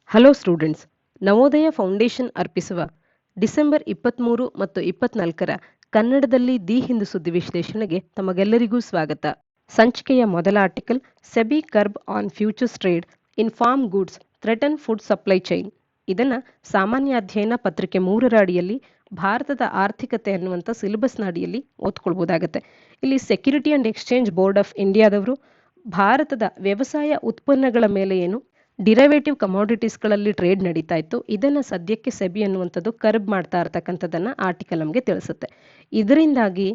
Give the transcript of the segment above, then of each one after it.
Hello students, Navodaya foundation ಅರ್ಪಿಸುವ December 23 ಮತ್ತು 24ರ ಕನ್ನಡದಲ್ಲಿ ದಿ ಹಿಂದೂ ಸುದ್ದಿ ವಿಶ್ಲೇಷಣೆಗೆ ತಮಗೆಲ್ಲರಿಗೂ ಸ್ವಾಗತ. ಸಂಚಿಕೆಯ ಮೊದಲ article, SEBI curb on futures trade in farm goods threaten food supply chain. ಇದನ್ನು ಸಾಮಾನ್ಯ ಅಧ್ಯಯನ ಪತ್ರಿಕೆ 3ರ ಅಡಿಯಲ್ಲಿ ಭಾರತದ ಆರ್ಥಿಕತೆ ಅನ್ನುವಂಥ ಸಿಲೆಬಸ್ನ ಅಡಿಯಲ್ಲಿ ಓದ್ಕೊಳ್ಬೋದಾಗತ್ತೆ. ಇಲ್ಲಿ security and exchange board of ಇಂಡಿಯಾದವರು ಭಾರತದ ವ್ಯವಸಾಯ ಉತ್ಪನ್ನಗಳ ಮೇಲೆ ಏನು ಡಿರೈವೇಟಿವ್ ಕಮೋಡಿಟೀಸ್ಗಳಲ್ಲಿ ಟ್ರೇಡ್ ನಡೀತಾ ಇತ್ತು, ಇದನ್ನು ಸದ್ಯಕ್ಕೆ ಸೆಬಿ ಅನ್ನುವಂಥದ್ದು ಕರ್ಬ್ ಮಾಡ್ತಾ ಇರ್ತಕ್ಕಂಥದ್ದನ್ನು ಆರ್ಟಿಕಲ್ ನಮಗೆ ತಿಳಿಸುತ್ತೆ. ಇದರಿಂದಾಗಿ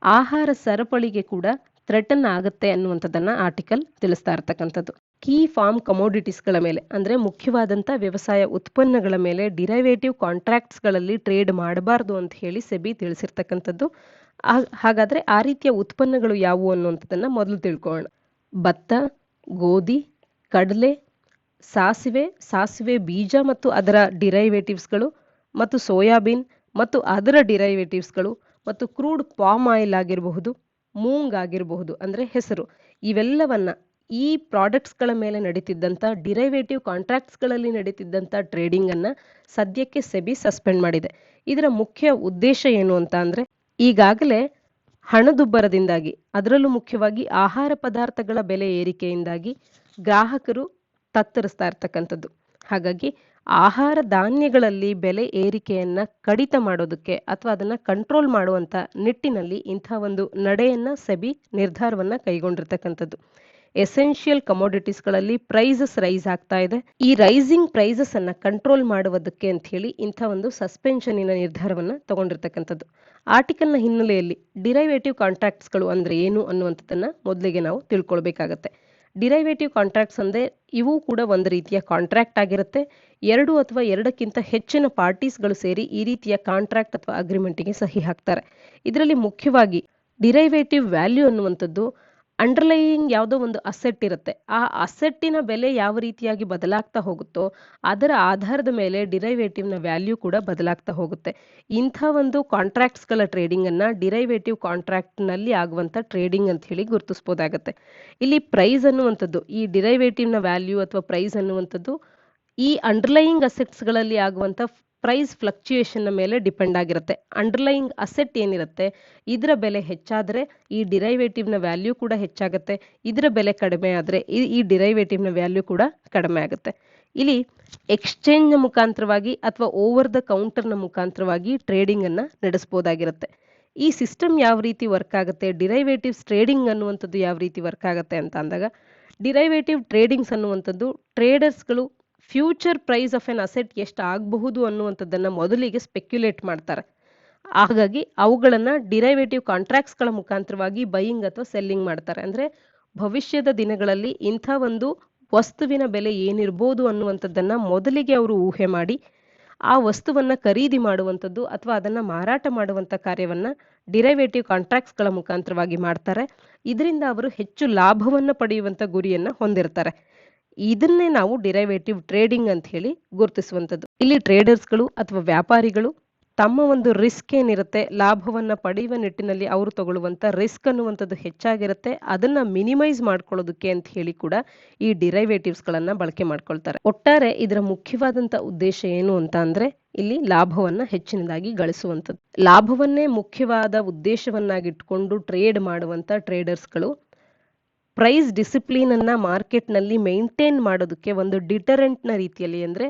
ಆಹಾರ ಸರಪಳಿಗೆ ಕೂಡ ಥ್ರೆಟನ್ ಆಗುತ್ತೆ ಅನ್ನುವಂಥದ್ದನ್ನು ಆರ್ಟಿಕಲ್ ತಿಳಿಸ್ತಾ ಇರ್ತಕ್ಕಂಥದ್ದು. ಕೀ ಫಾರ್ಮ್ ಕಮೋಡಿಟೀಸ್ಗಳ ಮೇಲೆ ಅಂದರೆ ಮುಖ್ಯವಾದಂಥ ವ್ಯವಸಾಯ ಉತ್ಪನ್ನಗಳ ಮೇಲೆ ಡಿರೈವೇಟಿವ್ ಕಾಂಟ್ರಾಕ್ಟ್ಸ್ಗಳಲ್ಲಿ ಟ್ರೇಡ್ ಮಾಡಬಾರ್ದು ಅಂತ ಹೇಳಿ ಸೆಬಿ ತಿಳಿಸಿರ್ತಕ್ಕಂಥದ್ದು. ಹಾಗಾದರೆ ಆ ರೀತಿಯ ಉತ್ಪನ್ನಗಳು ಯಾವುವು ಅನ್ನುವಂಥದ್ದನ್ನು ಮೊದಲು ತಿಳ್ಕೊಳ್ಳೋಣ. ಭತ್ತ, ಗೋಧಿ, ಕಡಲೆ, ಸಾಸಿವೆ ಬೀಜ ಮತ್ತು ಅದರ ಡಿರೈವೇಟಿವ್ಸ್ಗಳು, ಮತ್ತು ಸೋಯಾಬೀನ್ ಮತ್ತು ಅದರ ಡಿರೈವೇಟಿವ್ಸ್ಗಳು, ಮತ್ತು ಕ್ರೂಡ್ ಪಾಮ್ ಆಯಿಲ್ ಆಗಿರಬಹುದು, ಮೂಂಗ್ ಆಗಿರಬಹುದು ಅಂದರೆ ಹೆಸರು, ಇವೆಲ್ಲವನ್ನ ಈ ಪ್ರಾಡಕ್ಟ್ಸ್ಗಳ ಮೇಲೆ ನಡೀತಿದ್ದಂಥ ಡಿರೈವೇಟಿವ್ ಕಾಂಟ್ರಾಕ್ಟ್ಸ್ಗಳಲ್ಲಿ ನಡೀತಿದ್ದಂಥ ಟ್ರೇಡಿಂಗನ್ನು ಸದ್ಯಕ್ಕೆ ಸೆಬಿ ಸಸ್ಪೆಂಡ್ ಮಾಡಿದೆ. ಇದರ ಮುಖ್ಯ ಉದ್ದೇಶ ಏನು ಅಂತ ಅಂದರೆ, ಈಗಾಗಲೇ ಹಣದುಬ್ಬರದಿಂದಾಗಿ, ಅದರಲ್ಲೂ ಮುಖ್ಯವಾಗಿ ಆಹಾರ ಪದಾರ್ಥಗಳ ಬೆಲೆ ಏರಿಕೆಯಿಂದಾಗಿ ಗ್ರಾಹಕರು ತತ್ತರಿಸ್ತಾ ಇರ್ತಕ್ಕಂಥದ್ದು. ಹಾಗಾಗಿ ಆಹಾರ ಧಾನ್ಯಗಳಲ್ಲಿ ಬೆಲೆ ಏರಿಕೆಯನ್ನು ಕಡಿತ ಮಾಡೋದಕ್ಕೆ ಅಥವಾ ಅದನ್ನು ಕಂಟ್ರೋಲ್ ಮಾಡುವಂಥ ನಿಟ್ಟಿನಲ್ಲಿ ಇಂಥ ಒಂದು ನಡೆಯನ್ನು ಸೆಬಿ ನಿರ್ಧಾರವನ್ನು ಕೈಗೊಂಡಿರ್ತಕ್ಕಂಥದ್ದು. ಎಸೆನ್ಷಿಯಲ್ ಕಮೋಡಿಟೀಸ್ಗಳಲ್ಲಿ ಪ್ರೈಸಸ್ ರೈಸ್ ಆಗ್ತಾ ಇದೆ. ಈ ರೈಸಿಂಗ್ ಪ್ರೈಸಸ್ ಅನ್ನು ಕಂಟ್ರೋಲ್ ಮಾಡುವುದಕ್ಕೆ ಅಂತ ಹೇಳಿ ಇಂಥ ಒಂದು ಸಸ್ಪೆನ್ಷನಿನ ನಿರ್ಧಾರವನ್ನು ತಗೊಂಡಿರ್ತಕ್ಕಂಥದ್ದು. ಆರ್ಟಿಕಲ್ನ ಹಿನ್ನೆಲೆಯಲ್ಲಿ ಡಿರೈವೇಟಿವ್ ಕಾಂಟ್ರಾಕ್ಟ್ಸ್ಗಳು ಅಂದರೆ ಏನು ಅನ್ನುವಂಥದ್ದನ್ನು ಮೊದಲಿಗೆ ನಾವು ತಿಳ್ಕೊಳ್ಬೇಕಾಗತ್ತೆ. ಡಿರೈವೇಟಿವ್ ಕಾಂಟ್ರಾಕ್ಟ್ಸ್ ಅಂದರೆ ಇವು ಕೂಡ ಒಂದು ರೀತಿಯ ಕಾಂಟ್ರಾಕ್ಟ್ ಆಗಿರುತ್ತೆ. 2 ಅಥವಾ 2ಕ್ಕಿಂತ ಹೆಚ್ಚಿನ ಪಾರ್ಟೀಸ್ಗಳು ಸೇರಿ ಈ ರೀತಿಯ ಕಾಂಟ್ರಾಕ್ಟ್ ಅಥವಾ ಅಗ್ರಿಮೆಂಟಿಗೆ ಸಹಿ ಹಾಕ್ತಾರೆ. ಇದರಲ್ಲಿ ಮುಖ್ಯವಾಗಿ ಡಿರೈವೇಟಿವ್ ವ್ಯಾಲ್ಯೂ ಅನ್ನುವಂಥದ್ದು ಅಂಡರ್ಲೈಯಿಂಗ್ ಯಾವುದೋ ಒಂದು ಅಸೆಟ್ ಇರುತ್ತೆ. ಆ ಅಸೆಟ್ಟಿನ ಬೆಲೆ ಯಾವ ರೀತಿಯಾಗಿ ಬದಲಾಗ್ತಾ ಹೋಗುತ್ತೋ ಅದರ ಆಧಾರದ ಮೇಲೆ ಡಿರೈವೇಟಿವ್ನ ವ್ಯಾಲ್ಯೂ ಕೂಡ ಬದಲಾಗ್ತಾ ಹೋಗುತ್ತೆ. ಇಂಥ ಒಂದು ಕಾಂಟ್ರಾಕ್ಟ್ಸ್ಗಳ ಟ್ರೇಡಿಂಗನ್ನು ಡಿರೈವೇಟಿವ್ ಕಾಂಟ್ರಾಕ್ಟ್ನಲ್ಲಿ ಆಗುವಂಥ ಟ್ರೇಡಿಂಗ್ ಅಂತ ಹೇಳಿ ಗುರುತಿಸ್ಬೋದಾಗತ್ತೆ. ಇಲ್ಲಿ ಪ್ರೈಸ್ ಅನ್ನುವಂಥದ್ದು, ಈ ಡಿರೈವೇಟಿವ್ನ ವ್ಯಾಲ್ಯೂ ಅಥವಾ ಪ್ರೈಸ್ ಅನ್ನುವಂಥದ್ದು ಈ ಅಂಡರ್ಲೈಯಿಂಗ್ ಅಸೆಟ್ಸ್ಗಳಲ್ಲಿ ಆಗುವಂಥ ಪ್ರೈಸ್ ಫ್ಲಕ್ಚುಯೇಷನ್ನ ಮೇಲೆ ಡಿಪೆಂಡ್ ಆಗಿರುತ್ತೆ. ಅಂಡರ್ಲೈಯಿಂಗ್ ಅಸೆಟ್ ಏನಿರುತ್ತೆ ಇದರ ಬೆಲೆ ಹೆಚ್ಚಾದರೆ ಈ ಡಿರೈವೇಟಿವ್ನ ವ್ಯಾಲ್ಯೂ ಕೂಡ ಹೆಚ್ಚಾಗುತ್ತೆ. ಇದರ ಬೆಲೆ ಕಡಿಮೆ ಆದರೆ ಈ ಡಿರೈವೇಟಿವ್ನ ವ್ಯಾಲ್ಯೂ ಕೂಡ ಕಡಿಮೆ ಆಗುತ್ತೆ. ಇಲ್ಲಿ ಎಕ್ಸ್ಚೇಂಜ್ನ ಮುಖಾಂತರವಾಗಿ ಅಥವಾ ಓವರ್ ದ ಕೌಂಟರ್ನ ಮುಖಾಂತರವಾಗಿ ಟ್ರೇಡಿಂಗನ್ನು ನಡೆಸ್ಬೋದಾಗಿರುತ್ತೆ. ಈ ಸಿಸ್ಟಮ್ ಯಾವ ರೀತಿ ವರ್ಕ್ ಆಗುತ್ತೆ, ಡಿರೈವೇಟಿವ್ಸ್ ಟ್ರೇಡಿಂಗ್ ಅನ್ನುವಂಥದ್ದು ಯಾವ ರೀತಿ ವರ್ಕ್ ಆಗುತ್ತೆ ಅಂತ ಅಂದಾಗ, ಡಿರೈವೇಟಿವ್ ಟ್ರೇಡಿಂಗ್ಸ್ ಅನ್ನುವಂಥದ್ದು ಟ್ರೇಡರ್ಸ್ಗಳು future price of an asset ಎಷ್ಟು ಆಗಬಹುದು ಅನ್ನುವಂಥದ್ದನ್ನು ಮೊದಲಿಗೆ ಸ್ಪೆಕ್ಯುಲೇಟ್ ಮಾಡ್ತಾರೆ. ಹಾಗಾಗಿ ಅವುಗಳನ್ನು ಡಿರೈವೇಟಿವ್ ಕಾಂಟ್ರಾಕ್ಟ್ಸ್ಗಳ ಮುಖಾಂತರವಾಗಿ ಬೈಯಿಂಗ್ ಅಥವಾ ಸೆಲ್ಲಿಂಗ್ ಮಾಡ್ತಾರೆ. ಅಂದರೆ ಭವಿಷ್ಯದ ದಿನಗಳಲ್ಲಿ ಇಂಥ ಒಂದು ವಸ್ತುವಿನ ಬೆಲೆ ಏನಿರ್ಬೋದು ಅನ್ನುವಂಥದ್ದನ್ನು ಮೊದಲಿಗೆ ಅವರು ಊಹೆ ಮಾಡಿ ಆ ವಸ್ತುವನ್ನು ಖರೀದಿ ಮಾಡುವಂಥದ್ದು ಅಥವಾ ಅದನ್ನು ಮಾರಾಟ ಮಾಡುವಂಥ ಕಾರ್ಯವನ್ನು ಡಿರೈವೇಟಿವ್ ಕಾಂಟ್ರಾಕ್ಟ್ಸ್ಗಳ ಮುಖಾಂತರವಾಗಿ ಮಾಡ್ತಾರೆ. ಇದರಿಂದ ಅವರು ಹೆಚ್ಚು ಲಾಭವನ್ನು ಪಡೆಯುವಂಥ ಗುರಿಯನ್ನು ಹೊಂದಿರ್ತಾರೆ. ಇದನ್ನೇ ನಾವು ಡಿರೈವೇಟಿವ್ ಟ್ರೇಡಿಂಗ್ ಅಂತ ಹೇಳಿ ಗುರುತಿಸುವಂಥದ್ದು. ಇಲ್ಲಿ ಟ್ರೇಡರ್ಸ್ಗಳು ಅಥವಾ ವ್ಯಾಪಾರಿಗಳು ತಮ್ಮ ಒಂದು ರಿಸ್ಕ್ ಏನಿರುತ್ತೆ, ಲಾಭವನ್ನು ಪಡೆಯುವ ನಿಟ್ಟಿನಲ್ಲಿ ಅವರು ತಗೊಳ್ಳುವಂಥ ರಿಸ್ಕ್ ಅನ್ನುವಂಥದ್ದು ಹೆಚ್ಚಾಗಿರುತ್ತೆ. ಅದನ್ನು ಮಿನಿಮೈಸ್ ಮಾಡ್ಕೊಳ್ಳೋದಕ್ಕೆ ಅಂತ ಹೇಳಿ ಕೂಡ ಈ ಡಿರೈವೇಟಿವ್ಸ್ಗಳನ್ನು ಬಳಕೆ ಮಾಡ್ಕೊಳ್ತಾರೆ. ಒಟ್ಟಾರೆ ಇದರ ಮುಖ್ಯವಾದಂಥ ಉದ್ದೇಶ ಏನು ಅಂತ ಅಂದರೆ, ಇಲ್ಲಿ ಲಾಭವನ್ನು ಹೆಚ್ಚಿನದಾಗಿ ಗಳಿಸುವಂಥದ್ದು. ಲಾಭವನ್ನೇ ಮುಖ್ಯವಾದ ಉದ್ದೇಶವನ್ನಾಗಿಟ್ಕೊಂಡು ಟ್ರೇಡ್ ಮಾಡುವಂಥ ಟ್ರೇಡರ್ಸ್ಗಳು ಪ್ರೈಸ್ ಡಿಸಿಪ್ಲಿನನ್ನು ಮಾರ್ಕೆಟ್ನಲ್ಲಿ ಮೇಂಟೈನ್ ಮಾಡೋದಕ್ಕೆ ಒಂದು ಡಿಟರೆಂಟ್ನ ರೀತಿಯಲ್ಲಿ, ಅಂದರೆ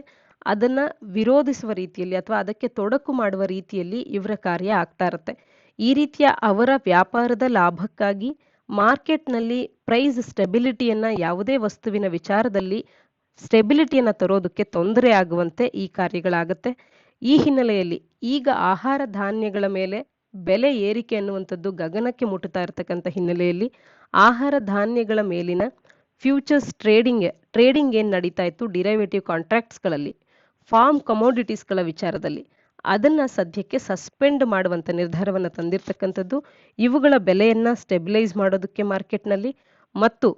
ಅದನ್ನು ವಿರೋಧಿಸುವ ರೀತಿಯಲ್ಲಿ ಅಥವಾ ಅದಕ್ಕೆ ತೊಡಕು ಮಾಡುವ ರೀತಿಯಲ್ಲಿ ಇವರ ಕಾರ್ಯ ಆಗ್ತಾ ಇರುತ್ತೆ. ಈ ರೀತಿಯ ಅವರ ವ್ಯಾಪಾರದ ಲಾಭಕ್ಕಾಗಿ ಮಾರ್ಕೆಟ್ನಲ್ಲಿ ಪ್ರೈಸ್ ಸ್ಟೆಬಿಲಿಟಿಯನ್ನು, ಯಾವುದೇ ವಸ್ತುವಿನ ವಿಚಾರದಲ್ಲಿ ಸ್ಟೆಬಿಲಿಟಿಯನ್ನು ತರೋದಕ್ಕೆ ತೊಂದರೆ ಆಗುವಂತೆ ಈ ಕಾರ್ಯಗಳಾಗುತ್ತೆ. ಈ ಹಿನ್ನೆಲೆಯಲ್ಲಿ ಈಗ ಆಹಾರ ಧಾನ್ಯಗಳ ಮೇಲೆ ಬೆಲೆ ಏರಿಕೆ ಅನ್ನುವಂಥದ್ದು ಗಗನಕ್ಕೆ ಮುಟ್ಟುತ್ತಾ ಇರತಕ್ಕಂಥ ಹಿನ್ನೆಲೆಯಲ್ಲಿ ಆಹಾರ ಧಾನ್ಯಗಳ ಮೇಲಿನ ಫ್ಯೂಚರ್ಸ್ ಟ್ರೇಡಿಂಗ್ ಏನು ನಡೀತಾ ಇತ್ತು ಡಿರೈವೇಟಿವ್ ಕಾಂಟ್ರಾಕ್ಟ್ಸ್ಗಳಲ್ಲಿ, ಫಾರ್ಮ್ ಕಮೋಡಿಟೀಸ್ಗಳ ವಿಚಾರದಲ್ಲಿ, ಅದನ್ನು ಸದ್ಯಕ್ಕೆ ಸಸ್ಪೆಂಡ್ ಮಾಡುವಂಥ ನಿರ್ಧಾರವನ್ನು ತಂದಿರತಕ್ಕಂಥದ್ದು. ಇವುಗಳ ಬೆಲೆಯನ್ನು ಸ್ಟೆಬಿಲೈಸ್ ಮಾಡೋದಕ್ಕೆ ಮಾರ್ಕೆಟ್ನಲ್ಲಿ ಮತ್ತು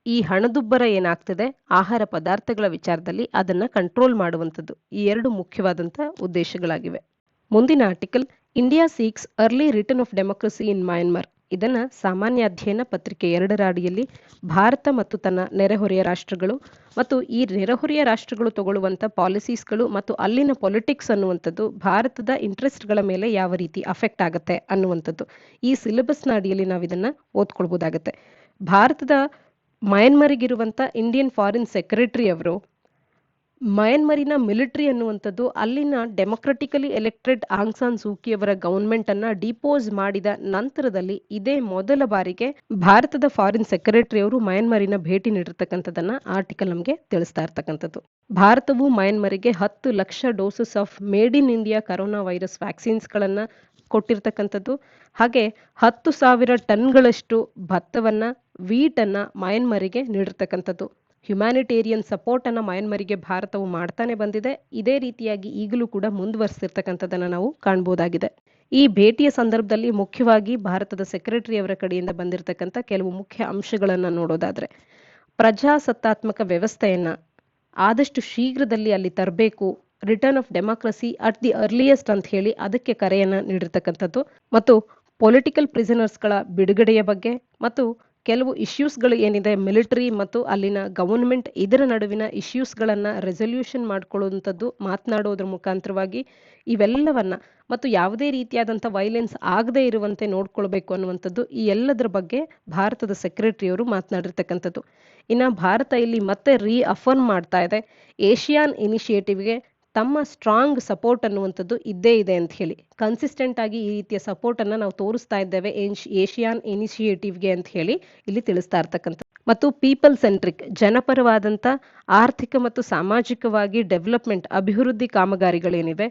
ಈ ಹಣದುಬ್ಬರ ಏನಾಗ್ತಿದೆ ಆಹಾರ ಪದಾರ್ಥಗಳ ವಿಚಾರದಲ್ಲಿ ಅದನ್ನು ಕಂಟ್ರೋಲ್ ಮಾಡುವಂಥದ್ದು, ಈ 2 ಮುಖ್ಯವಾದಂಥ ಉದ್ದೇಶಗಳಾಗಿವೆ. ಮುಂದಿನ article, India seeks early return of democracy ಇನ್ ಮಯನ್ಮಾರ್. ಇದನ್ನ ಸಾಮಾನ್ಯ ಅಧ್ಯಯನ ಪತ್ರಿಕೆ 2ರ ಅಡಿಯಲ್ಲಿ ಭಾರತ ಮತ್ತು ತನ್ನ ನೆರೆಹೊರೆಯ ರಾಷ್ಟ್ರಗಳು ಮತ್ತು ಈ ನೆರೆಹೊರೆಯ ರಾಷ್ಟ್ರಗಳು ತಗೊಳ್ಳುವಂಥ ಪಾಲಿಸೀಸ್ಗಳು ಮತ್ತು ಅಲ್ಲಿನ ಪೊಲಿಟಿಕ್ಸ್ ಅನ್ನುವಂಥದ್ದು ಭಾರತದ ಇಂಟ್ರೆಸ್ಟ್ಗಳ ಮೇಲೆ ಯಾವ ರೀತಿ ಅಫೆಕ್ಟ್ ಆಗುತ್ತೆ ಅನ್ನುವಂಥದ್ದು ಈ ಸಿಲೆಬಸ್ನ ಅಡಿಯಲ್ಲಿ ನಾವು ಇದನ್ನ ಓದ್ಕೊಳ್ಬೋದಾಗತ್ತೆ. ಭಾರತದ ಮಯನ್ಮಾರಿಗಿರುವಂಥ ಇಂಡಿಯನ್ ಫಾರಿನ್ ಸೆಕ್ರೆಟರಿ ಅವರು ಮಯನ್ಮಾರಿನ ಮಿಲಿಟರಿ ಅನ್ನುವಂಥದ್ದು ಅಲ್ಲಿನ democratically elected Aung San ಸೂಕಿಯವರ government ಅನ್ನ ಡಿಪೋಸ್ ಮಾಡಿದ ನಂತರದಲ್ಲಿ ಇದೇ ಮೊದಲ ಬಾರಿಗೆ ಭಾರತದ ಫಾರಿನ್ ಸೆಕ್ರೆಟರಿ ಅವರು ಮಯನ್ಮಾರಿನ ಭೇಟಿ ನೀಡಿರ್ತಕ್ಕಂಥದ್ದನ್ನ ಆರ್ಟಿಕಲ್ ನಮಗೆ ತಿಳಿಸ್ತಾ ಇರ್ತಕ್ಕಂಥದ್ದು. ಭಾರತವು ಮಯನ್ಮಾರಿಗೆ 10 lakh doses of made in India corona virus ವ್ಯಾಕ್ಸಿನ್ಸ್ಗಳನ್ನ ಕೊಟ್ಟಿರ್ತಕ್ಕಂಥದ್ದು. ಹಾಗೆ 10,000 ಟನ್ಗಳಷ್ಟು ಭತ್ತವನ್ನ ವೀಟನ್ನ ಮಯನ್ಮಾರಿಗೆ ನೀಡಿರ್ತಕ್ಕಂಥದ್ದು. ಹ್ಯುಮ್ಯಾನಿಟೇರಿಯನ್ ಸಪೋರ್ಟ್ ಅನ್ನ ಮಯನ್ಮಾರಿಗೆ ಭಾರತವು ಮಾಡ್ತಾನೆ ಬಂದಿದೆ. ಇದೇ ರೀತಿಯಾಗಿ ಈಗಲೂ ಕೂಡ ಮುಂದುವರಿಸಿರ್ತಕ್ಕಂಥದ್ದನ್ನ ನಾವು ಕಾಣಬಹುದಾಗಿದೆ. ಈ ಭೇಟಿಯ ಸಂದರ್ಭದಲ್ಲಿ ಮುಖ್ಯವಾಗಿ ಭಾರತದ ಸೆಕ್ರೆಟರಿ ಅವರ ಕಡೆಯಿಂದ ಬಂದಿರತಕ್ಕಂಥ ಕೆಲವು ಮುಖ್ಯ ಅಂಶಗಳನ್ನ ನೋಡೋದಾದ್ರೆ, ಪ್ರಜಾಸತ್ತಾತ್ಮಕ ವ್ಯವಸ್ಥೆಯನ್ನ ಆದಷ್ಟು ಶೀಘ್ರದಲ್ಲಿ ಅಲ್ಲಿ ತರಬೇಕು, return of democracy at the earliest ಅಂತ ಹೇಳಿ ಅದಕ್ಕೆ ಕರೆಯನ್ನ ನೀಡಿರ್ತಕ್ಕಂಥದ್ದು ಮತ್ತು ಪೊಲಿಟಿಕಲ್ ಪ್ರಿಸನರ್ಸ್ಗಳ ಬಿಡುಗಡೆಯ ಬಗ್ಗೆ ಮತ್ತು ಕೆಲವು ಇಶ್ಯೂಸ್ಗಳು ಏನಿದೆ ಮಿಲಿಟರಿ ಮತ್ತು ಅಲ್ಲಿನ ಗವರ್ನಮೆಂಟ್ ಇದರ ನಡುವಿನ ಇಶ್ಯೂಸ್ಗಳನ್ನ ರೆಸಲ್ಯೂಷನ್ ಮಾಡ್ಕೊಳ್ಳುವಂಥದ್ದು ಮಾತನಾಡೋದ್ರ ಮುಖಾಂತರವಾಗಿ ಇವೆಲ್ಲವನ್ನ ಮತ್ತು ಯಾವುದೇ ರೀತಿಯಾದಂಥ ವೈಲೆನ್ಸ್ ಆಗದೇ ಇರುವಂತೆ ನೋಡ್ಕೊಳ್ಬೇಕು ಅನ್ನುವಂಥದ್ದು ಈ ಎಲ್ಲದರ ಬಗ್ಗೆ ಭಾರತದ ಸೆಕ್ರೆಟರಿಯವರು ಮಾತನಾಡಿರ್ತಕ್ಕಂಥದ್ದು. ಇನ್ನು ಭಾರತ ಇಲ್ಲಿ ಮತ್ತೆ ಅಫರ್ಮ್ ಮಾಡ್ತಾ ಇದೆ ಏಷಿಯಾನ್ ಇನಿಷಿಯೇಟಿವ್ಗೆ ತಮ್ಮ ಸ್ಟ್ರಾಂಗ್ ಸಪೋರ್ಟ್ ಅನ್ನುವಂಥದ್ದು ಇದ್ದೇ ಇದೆ ಅಂತ ಹೇಳಿ ಕನ್ಸಿಸ್ಟೆಂಟ್ ಆಗಿ ಈ ರೀತಿಯ ಸಪೋರ್ಟ್ ಅನ್ನ ನಾವು ತೋರಿಸ್ತಾ ಇದ್ದೇವೆ ಏಷಿಯಾನ್ ಇನಿಷಿಯೇಟಿವ್ಗೆ ಅಂತ ಹೇಳಿ ಇಲ್ಲಿ ತಿಳಿಸ್ತಾ ಇರ್ತಕ್ಕಂಥ ಮತ್ತು ಪೀಪಲ್ ಸೆಂಟ್ರಿಕ್ ಜನಪರವಾದಂಥ ಆರ್ಥಿಕ ಮತ್ತು ಸಾಮಾಜಿಕವಾಗಿ ಡೆವಲಪ್ಮೆಂಟ್ ಅಭಿವೃದ್ಧಿ ಕಾಮಗಾರಿಗಳೇನಿವೆ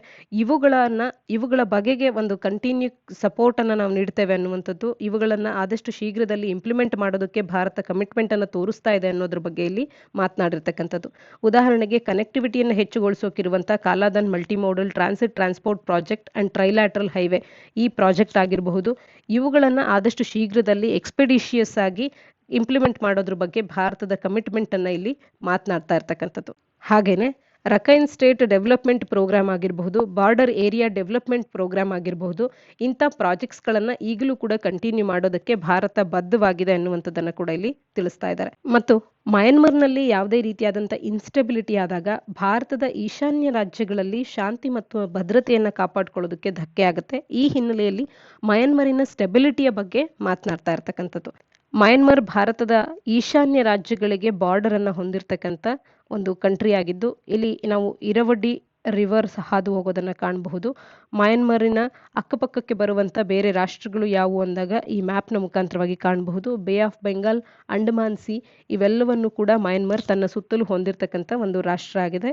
ಇವುಗಳ ಬಗೆಗೆ ಒಂದು ಕಂಟಿನ್ಯೂ ಸಪೋರ್ಟ್ ಅನ್ನ ನಾವು ನೀಡ್ತೇವೆ ಅನ್ನುವಂಥದ್ದು, ಇವುಗಳನ್ನ ಆದಷ್ಟು ಶೀಘ್ರದಲ್ಲಿ ಇಂಪ್ಲಿಮೆಂಟ್ ಮಾಡೋದಕ್ಕೆ ಭಾರತ ಕಮಿಟ್ಮೆಂಟ್ ಅನ್ನು ತೋರಿಸ್ತಾ ಇದೆ ಅನ್ನೋದ್ರ ಬಗ್ಗೆ ಇಲ್ಲಿ ಮಾತನಾಡಿರ್ತಕ್ಕಂಥದ್ದು. ಉದಾಹರಣೆಗೆ ಕನೆಕ್ಟಿವಿಟಿಯನ್ನು ಹೆಚ್ಚುಗೊಳಿಸೋಕಿರುವಂಥ Kaladan multimodal transit transport project and trilateral highway ಈ ಪ್ರಾಜೆಕ್ಟ್ ಆಗಿರಬಹುದು, ಇವುಗಳನ್ನ ಆದಷ್ಟು ಶೀಘ್ರದಲ್ಲಿ ಎಕ್ಸ್ಪೆಡಿಷಿಯಸ್ ಆಗಿ ಇಂಪ್ಲಿಮೆಂಟ್ ಮಾಡೋದ್ರ ಬಗ್ಗೆ ಭಾರತದ ಕಮಿಟ್ಮೆಂಟ್ ಅನ್ನ ಇಲ್ಲಿ ಮಾತನಾಡ್ತಾ ಇರ್ತಕ್ಕಂಥದ್ದು. ಹಾಗೇನೆ ರಕೈನ್ ಸ್ಟೇಟ್ ಡೆವಲಪ್ಮೆಂಟ್ ಪ್ರೋಗ್ರಾಮ್ ಆಗಿರಬಹುದು, ಬಾರ್ಡರ್ ಏರಿಯಾ ಡೆವಲಪ್ಮೆಂಟ್ ಪ್ರೋಗ್ರಾಮ್ ಆಗಿರಬಹುದು, ಇಂಥ ಪ್ರಾಜೆಕ್ಟ್ಸ್ಗಳನ್ನ ಈಗಲೂ ಕೂಡ ಕಂಟಿನ್ಯೂ ಮಾಡೋದಕ್ಕೆ ಭಾರತ ಬದ್ಧವಾಗಿದೆ ಅನ್ನುವಂಥದ್ದನ್ನ ಕೂಡ ಇಲ್ಲಿ ತಿಳಿಸ್ತಾ ಇದ್ದಾರೆ. ಮತ್ತು ಮಯನ್ಮಾರ್ನಲ್ಲಿ ಯಾವುದೇ ರೀತಿಯಾದಂಥ ಇನ್ಸ್ಟೆಬಿಲಿಟಿ ಆದಾಗ ಭಾರತದ ಈಶಾನ್ಯ ರಾಜ್ಯಗಳಲ್ಲಿ ಶಾಂತಿ ಮತ್ತು ಭದ್ರತೆಯನ್ನ ಕಾಪಾಡ್ಕೊಳ್ಳೋದಕ್ಕೆ ಧಕ್ಕೆ ಆಗುತ್ತೆ. ಈ ಹಿನ್ನೆಲೆಯಲ್ಲಿ ಮಯನ್ಮಾರಿನ ಸ್ಟೆಬಿಲಿಟಿಯ ಬಗ್ಗೆ ಮಾತನಾಡ್ತಾ ಇರ್ತಕ್ಕಂಥದ್ದು. ಮಯನ್ಮಾರ್ ಭಾರತದ ಈಶಾನ್ಯ ರಾಜ್ಯಗಳಿಗೆ ಬಾರ್ಡರ್ ಅನ್ನ ಹೊಂದಿರತಕ್ಕಂಥ ಒಂದು ಕಂಟ್ರಿ ಆಗಿದ್ದು ಇಲ್ಲಿ ನಾವು ಇರವಡ್ಡಿ ರಿವರ್ ಹಾದು ಹೋಗೋದನ್ನ ಕಾಣಬಹುದು. ಮಯನ್ಮಾರಿನ ಅಕ್ಕಪಕ್ಕಕ್ಕೆ ಬರುವಂತ ಬೇರೆ ರಾಷ್ಟ್ರಗಳು ಯಾವುವು ಅಂದಾಗ ಈ ಮ್ಯಾಪ್ನ ಮುಖಾಂತರವಾಗಿ ಕಾಣಬಹುದು. Bay of Bengal, Andaman C ಇವೆಲ್ಲವನ್ನು ಕೂಡ ಮಯನ್ಮಾರ್ ತನ್ನ ಸುತ್ತಲೂ ಹೊಂದಿರತಕ್ಕಂಥ ಒಂದು ರಾಷ್ಟ್ರ ಆಗಿದೆ.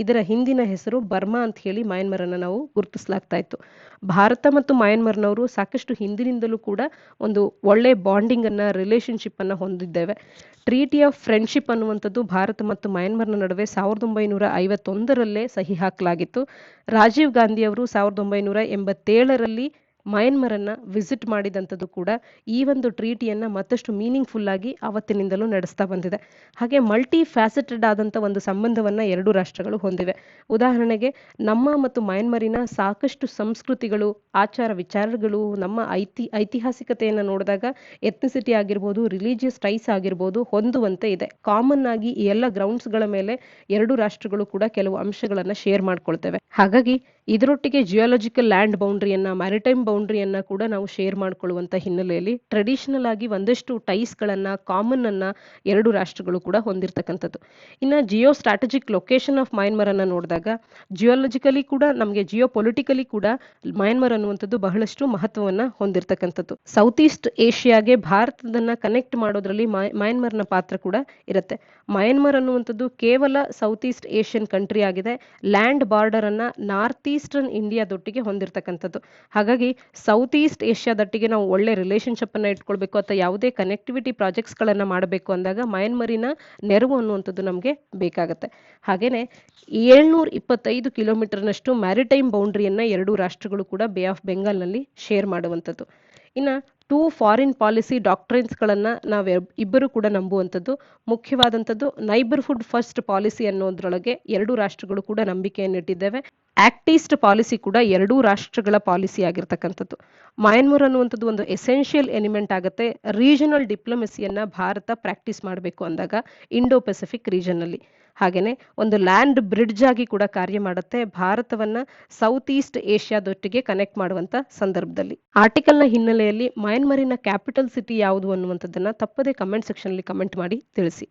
ಇದರ ಹಿಂದಿನ ಹೆಸರು ಬರ್ಮಾ ಅಂತ ಹೇಳಿ ಮಯನ್ಮಾರನ್ನು ನಾವು ಗುರುತಿಸಲಾಗ್ತಾ ಇತ್ತು. ಭಾರತ ಮತ್ತು ಮಯನ್ಮಾರ್ನವರು ಸಾಕಷ್ಟು ಹಿಂದಿನಿಂದಲೂ ಕೂಡ ಒಂದು ಒಳ್ಳೆ ಬಾಂಡಿಂಗ್ ಅನ್ನ ರಿಲೇಶನ್ಶಿಪ್ ಅನ್ನ ಹೊಂದಿದ್ದೇವೆ. ಟ್ರೀಟಿ ಆಫ್ ಫ್ರೆಂಡ್ಶಿಪ್ ಅನ್ನುವಂಥದ್ದು ಭಾರತ ಮತ್ತು ಮಯನ್ಮಾರ್ನ ನಡುವೆ 1951ರಲ್ಲೇ ಸಹಿ ಹಾಕಲಾಗಿತ್ತು. ರಾಜೀವ್ ಗಾಂಧಿ ಅವರು 1987ರಲ್ಲಿ ಮಯನ್ಮಾರನ್ನ ವಿಸಿಟ್ ಮಾಡಿದಂಥದ್ದು ಕೂಡ ಈ ಒಂದು ಟ್ರೀಟಿಯನ್ನ ಮತ್ತಷ್ಟು ಮೀನಿಂಗ್ಫುಲ್ ಆಗಿ ಅವತ್ತಿನಿಂದಲೂ ನಡೆಸ್ತಾ ಬಂದಿದೆ. ಹಾಗೆ ಮಲ್ಟಿ ಫ್ಯಾಸೆಟೆಡ್ ಆದಂಥ ಒಂದು ಸಂಬಂಧವನ್ನ ಎರಡು ರಾಷ್ಟ್ರಗಳು ಹೊಂದಿವೆ. ಉದಾಹರಣೆಗೆ ನಮ್ಮ ಮತ್ತು ಮಯನ್ಮಾರಿನ ಸಾಕಷ್ಟು ಸಂಸ್ಕೃತಿಗಳು, ಆಚಾರ ವಿಚಾರಗಳು, ನಮ್ಮ ಐತಿಹಾಸಿಕತೆಯನ್ನು ನೋಡಿದಾಗ ಎಥ್ನಿಸಿಟಿ ಆಗಿರ್ಬೋದು, ರಿಲಿಜಿಯಸ್ ಟೈಸ್ ಆಗಿರ್ಬೋದು ಹೊಂದುವಂತೆ ಇದೆ. ಕಾಮನ್ ಆಗಿ ಈ ಎಲ್ಲ ಗ್ರೌಂಡ್ಸ್ಗಳ ಮೇಲೆ ಎರಡು ರಾಷ್ಟ್ರಗಳು ಕೂಡ ಕೆಲವು ಅಂಶಗಳನ್ನ ಶೇರ್ ಮಾಡ್ಕೊಳ್ತೇವೆ. ಹಾಗಾಗಿ ಇದರೊಟ್ಟಿಗೆ ಜಿಯೋಲಾಜಿಕಲ್ ಲ್ಯಾಂಡ್ ಬೌಂಡ್ರಿಯನ್ನ, ಮ್ಯಾರಿಟೈಮ್ ಬೌಂಡ್ರಿಯನ್ನ ಕೂಡ ನಾವು ಶೇರ್ ಮಾಡ್ಕೊಳ್ಳುವಂತ ಹಿನ್ನೆಲೆಯಲ್ಲಿ ಟ್ರೆಡಿಷನಲ್ ಆಗಿ ಒಂದಷ್ಟು ಟೈಸ್ಗಳನ್ನ, ಕಾಮನ್ ಅನ್ನ ಎರಡು ರಾಷ್ಟ್ರಗಳು ಕೂಡ ಹೊಂದಿರತಕ್ಕಂಥದ್ದು. ಇನ್ನು Jio strategic location of Myanmar ಅನ್ನ ನೋಡಿದಾಗ ಜಿಯೋಲಜಿಕಲಿ ಕೂಡ ನಮಗೆ ಜಿಯೋ ಪೊಲಿಟಿಕಲಿ ಕೂಡ ಮಯನ್ಮಾರ್ ಅನ್ನುವಂಥದ್ದು ಬಹಳಷ್ಟು ಮಹತ್ವವನ್ನ ಹೊಂದಿರತಕ್ಕಂಥದ್ದು. ಸೌತ್ ಈಸ್ಟ್ ಏಷ್ಯಾಗೆ ಭಾರತದನ್ನ ಕನೆಕ್ಟ್ ಮಾಡೋದ್ರಲ್ಲಿ ಮಯನ್ಮಾರ್ನ ಪಾತ್ರ ಕೂಡ ಇರುತ್ತೆ. ಮಯನ್ಮಾರ್ ಅನ್ನುವಂಥದ್ದು ಕೇವಲ ಸೌತ್ ಈಸ್ಟ್ ಏಷ್ಯನ್ ಕಂಟ್ರಿ ಆಗಿದೆ. ಲ್ಯಾಂಡ್ ಬಾರ್ಡರ್ ಅನ್ನ ನಾರ್ತ್ ಈಸ್ಟರ್ನ್ ಇಂಡಿಯಾದೊಟ್ಟಿಗೆ ಹೊಂದಿರತಕ್ಕಂಥದ್ದು. ಹಾಗಾಗಿ ಸೌತ್ ಈಸ್ಟ್ ಏಷ್ಯಾದೊಟ್ಟಿಗೆ ನಾವು ಒಳ್ಳೆ ರಿಲೇಶನ್ಶಿಪ್ ಅನ್ನ ಇಟ್ಕೊಳ್ಬೇಕು ಅಥವಾ ಯಾವುದೇ ಕನೆಕ್ಟಿವಿಟಿ ಪ್ರಾಜೆಕ್ಟ್ಸ್ ಗಳನ್ನ ಮಾಡಬೇಕು ಅಂದಾಗ ಮಯನ್ಮಾರಿನ ನೆರವು ಅನ್ನುವಂಥದ್ದು ನಮಗೆ ಬೇಕಾಗುತ್ತೆ. ಹಾಗೇನೆ 725 ಕಿಲೋಮೀಟರ್ನಷ್ಟು ಮ್ಯಾರಿಟೈಮ್ ಬೌಂಡ್ರಿಯನ್ನ ಎರಡು ರಾಷ್ಟ್ರಗಳು ಕೂಡ ಬೇ ಆಫ್ ಬೆಂಗಾಲ್ನಲ್ಲಿ ಶೇರ್ ಮಾಡುವಂಥದ್ದು. ಇನ್ನು ಫಾರಿನ್ ಪಾಲಿಸಿ ಡಾಕ್ಟ್ರಿನ್ಸ್ಗಳನ್ನು ಇಬ್ಬರು ಕೂಡ ನಂಬುವಂಥದ್ದು. ಮುಖ್ಯವಾದಂಥದ್ದು ನೈಬರ್ಹುಡ್ ಫಸ್ಟ್ ಪಾಲಿಸಿ ಅನ್ನೋದ್ರೊಳಗೆ ಎರಡೂ ರಾಷ್ಟ್ರಗಳು ಕೂಡ ನಂಬಿಕೆಯನ್ನಿಟ್ಟಿದ್ದೇವೆ. ಆಕ್ಟ್ ಈಸ್ಟ್ ಪಾಲಿಸಿ ಕೂಡ ಎರಡೂ ರಾಷ್ಟ್ರಗಳ ಪಾಲಿಸಿ ಆಗಿರ್ತಕ್ಕಂಥದ್ದು. ಮಯನ್ಮಾರ್ ಅನ್ನುವಂಥದ್ದು ಒಂದು ಎಸೆನ್ಷಿಯಲ್ ಎಲಿಮೆಂಟ್ ಆಗುತ್ತೆ ರೀಜನಲ್ ಡಿಪ್ಲೊಮೆಸಿಯನ್ನ ಭಾರತ ಪ್ರಾಕ್ಟೀಸ್ ಮಾಡಬೇಕು ಅಂದಾಗ ಇಂಡೋ ಪೆಸಿಫಿಕ್ ರೀಜನ್ನಲ್ಲಿ. ಹಾಗೆಯೇ ಒಂದು ಲ್ಯಾಂಡ್ ಬ್ರಿಡ್ಜ್ ಆಗಿ ಕೂಡ ಕಾರ್ಯ ಮಾಡುತ್ತೆ ಭಾರತವನ್ನ ಸೌತ್ ಈಸ್ಟ್ ಏಷ್ಯಾದೊಟ್ಟಿಗೆ ಕನೆಕ್ಟ್ ಮಾಡುವಂತ ಸಂದರ್ಭದಲ್ಲಿ. ಆರ್ಟಿಕಲ್ನ ಹಿನ್ನೆಲೆಯಲ್ಲಿ ಮಯನ್ಮಾರಿನ ಕ್ಯಾಪಿಟಲ್ ಸಿಟಿ ಯಾವುದು ಅನ್ನುವಂಥದ್ದನ್ನ ತಪ್ಪದೇ ಕಮೆಂಟ್ ಸೆಕ್ಷನ್ ಅಲ್ಲಿ ಕಮೆಂಟ್ ಮಾಡಿ ತಿಳಿಸಿ.